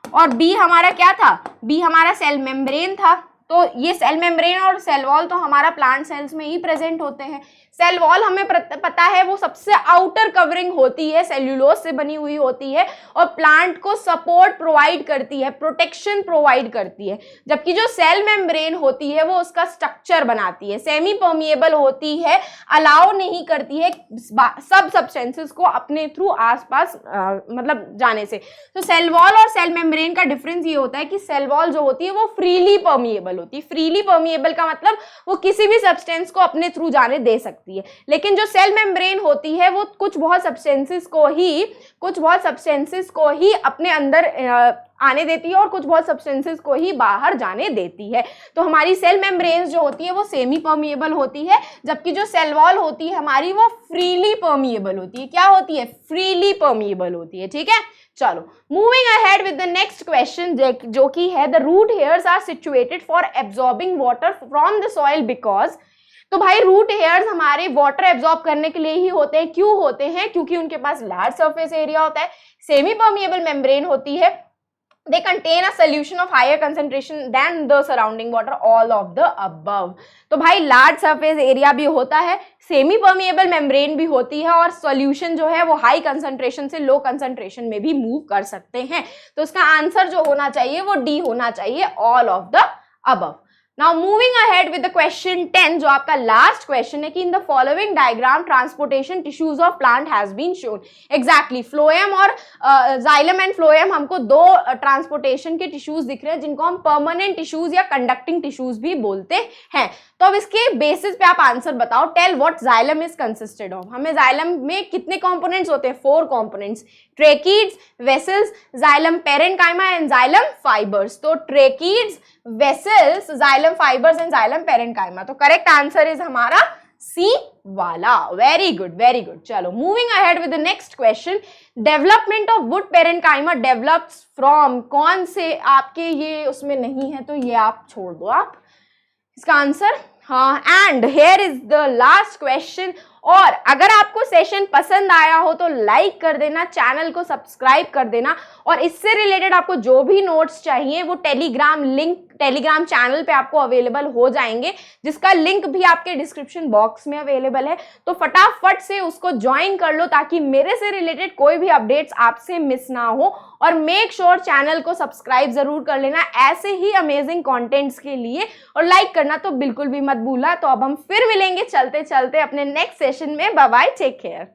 A: और बी हमारा क्या था, बी हमारा सेल मेम्ब्रेन था। तो ये सेल मेम्ब्रेन और सेल वॉल तो हमारा प्लांट सेल्स में ही प्रेजेंट होते हैं। सेल वॉल हमें पता है वो सबसे आउटर कवरिंग होती है, सेल्यूलोज से बनी हुई होती है, और प्लांट को सपोर्ट प्रोवाइड करती है, प्रोटेक्शन प्रोवाइड करती है। जबकि जो सेल मेम्ब्रेन होती है वो उसका स्ट्रक्चर बनाती है, सेमी परमिएबल होती है, अलाउ नहीं करती है सब सब्सटेंसेस को अपने थ्रू आसपास मतलब जाने से। तो सेल वॉल और सेल मेम्ब्रेन का डिफरेंस ये होता है कि सेल वॉल जो होती है वो फ्रीली परमिएबल होती है। फ्रीली परमिएबल का मतलब वो किसी भी सब्सटेंस को अपने थ्रू जाने दे सकती है, लेकिन जो सेल मेम्ब्रेन होती है वो कुछ बहुत सब्सटेंसेस को ही अपने अंदर आने देती है और कुछ बहुत सब्सटेंसेस को ही बाहर जाने देती है। तो हमारी सेल मेम्ब्रेन्स जो होती है वो सेमी परमिएबल होती है, जबकि जो सेल वॉल होती है हमारी वो फ्रीली परमिएबल होती है। क्या होती है, फ्रीली परमिएबल होती है, ठीक है। चलो moving ahead with the next question जो कि है the root hairs are situated for absorbing water from the soil because. तो भाई रूट हेयर्स हमारे वाटर एब्जॉर्ब करने के लिए ही होते हैं। क्यों होते हैं, क्योंकि उनके पास लार्ज सरफेस एरिया होता है, सेमी परमिएबल मेम्ब्रेन होती है, they contain a solution of higher concentration than the surrounding water, all of the above। तो भाई लार्ज सरफेस एरिया भी होता है, सेमी परमिएबल मेम्ब्रेन भी होती है, और सॉल्यूशन जो है वो हाई कंसंट्रेशन से लो कंसंट्रेशन में भी मूव कर सकते हैं। तो इसका आंसर जो होना चाहिए वो डी होना चाहिए, all of the above. Now moving ahead with the question 10 जो आपका लास्ट क्वेश्चन है कि in the following diagram transportation tissues of plant has been shown। Exactly, phloem और जाइलम एंड फ्लोएम हमको दो ट्रांसपोर्टेशन के टिश्यूज दिख रहे हैं जिनको हम परमानेंट टिश्यूज या कंडक्टिंग टिश्यूज भी बोलते हैं। तो अब इसके बेसिस पे आप आंसर बताओ, tell what xylem is consisted of. हमें जाइलम में कितने कंपोनेंट्स होते हैं, 4 components, tracheids, vessels, xylem parenchyma and xylem fibres. तो tracheids, vessels, xylem fibres and xylem parenchyma. तो करेक्ट आंसर इज हमारा सी वाला। Very good, very good. चलो moving ahead with the next question, development of wood parenchyma develops from. कौन से आपके ये उसमें नहीं है तो ये आप छोड़ दो, आप इसका आंसर, हाँ। And here is the last question. और अगर आपको सेशन पसंद आया हो तो लाइक कर देना, चैनल को सब्सक्राइब कर देना, और इससे रिलेटेड आपको जो भी नोट्स चाहिए वो टेलीग्राम चैनल पे आपको अवेलेबल हो जाएंगे, जिसका लिंक भी आपके डिस्क्रिप्शन बॉक्स में अवेलेबल है। तो फटाफट से उसको ज्वाइन कर लो ताकि मेरे से रिलेटेड कोई भी अपडेट्स आपसे मिस ना हो, और मेक श्योर चैनल को सब्सक्राइब जरूर कर लेना ऐसे ही अमेजिंग कंटेंट्स के लिए, और लाइक करना तो बिल्कुल भी मत भूलना। तो अब हम फिर मिलेंगे चलते चलते अपने नेक्स्ट सेशन में। Bye bye, take care.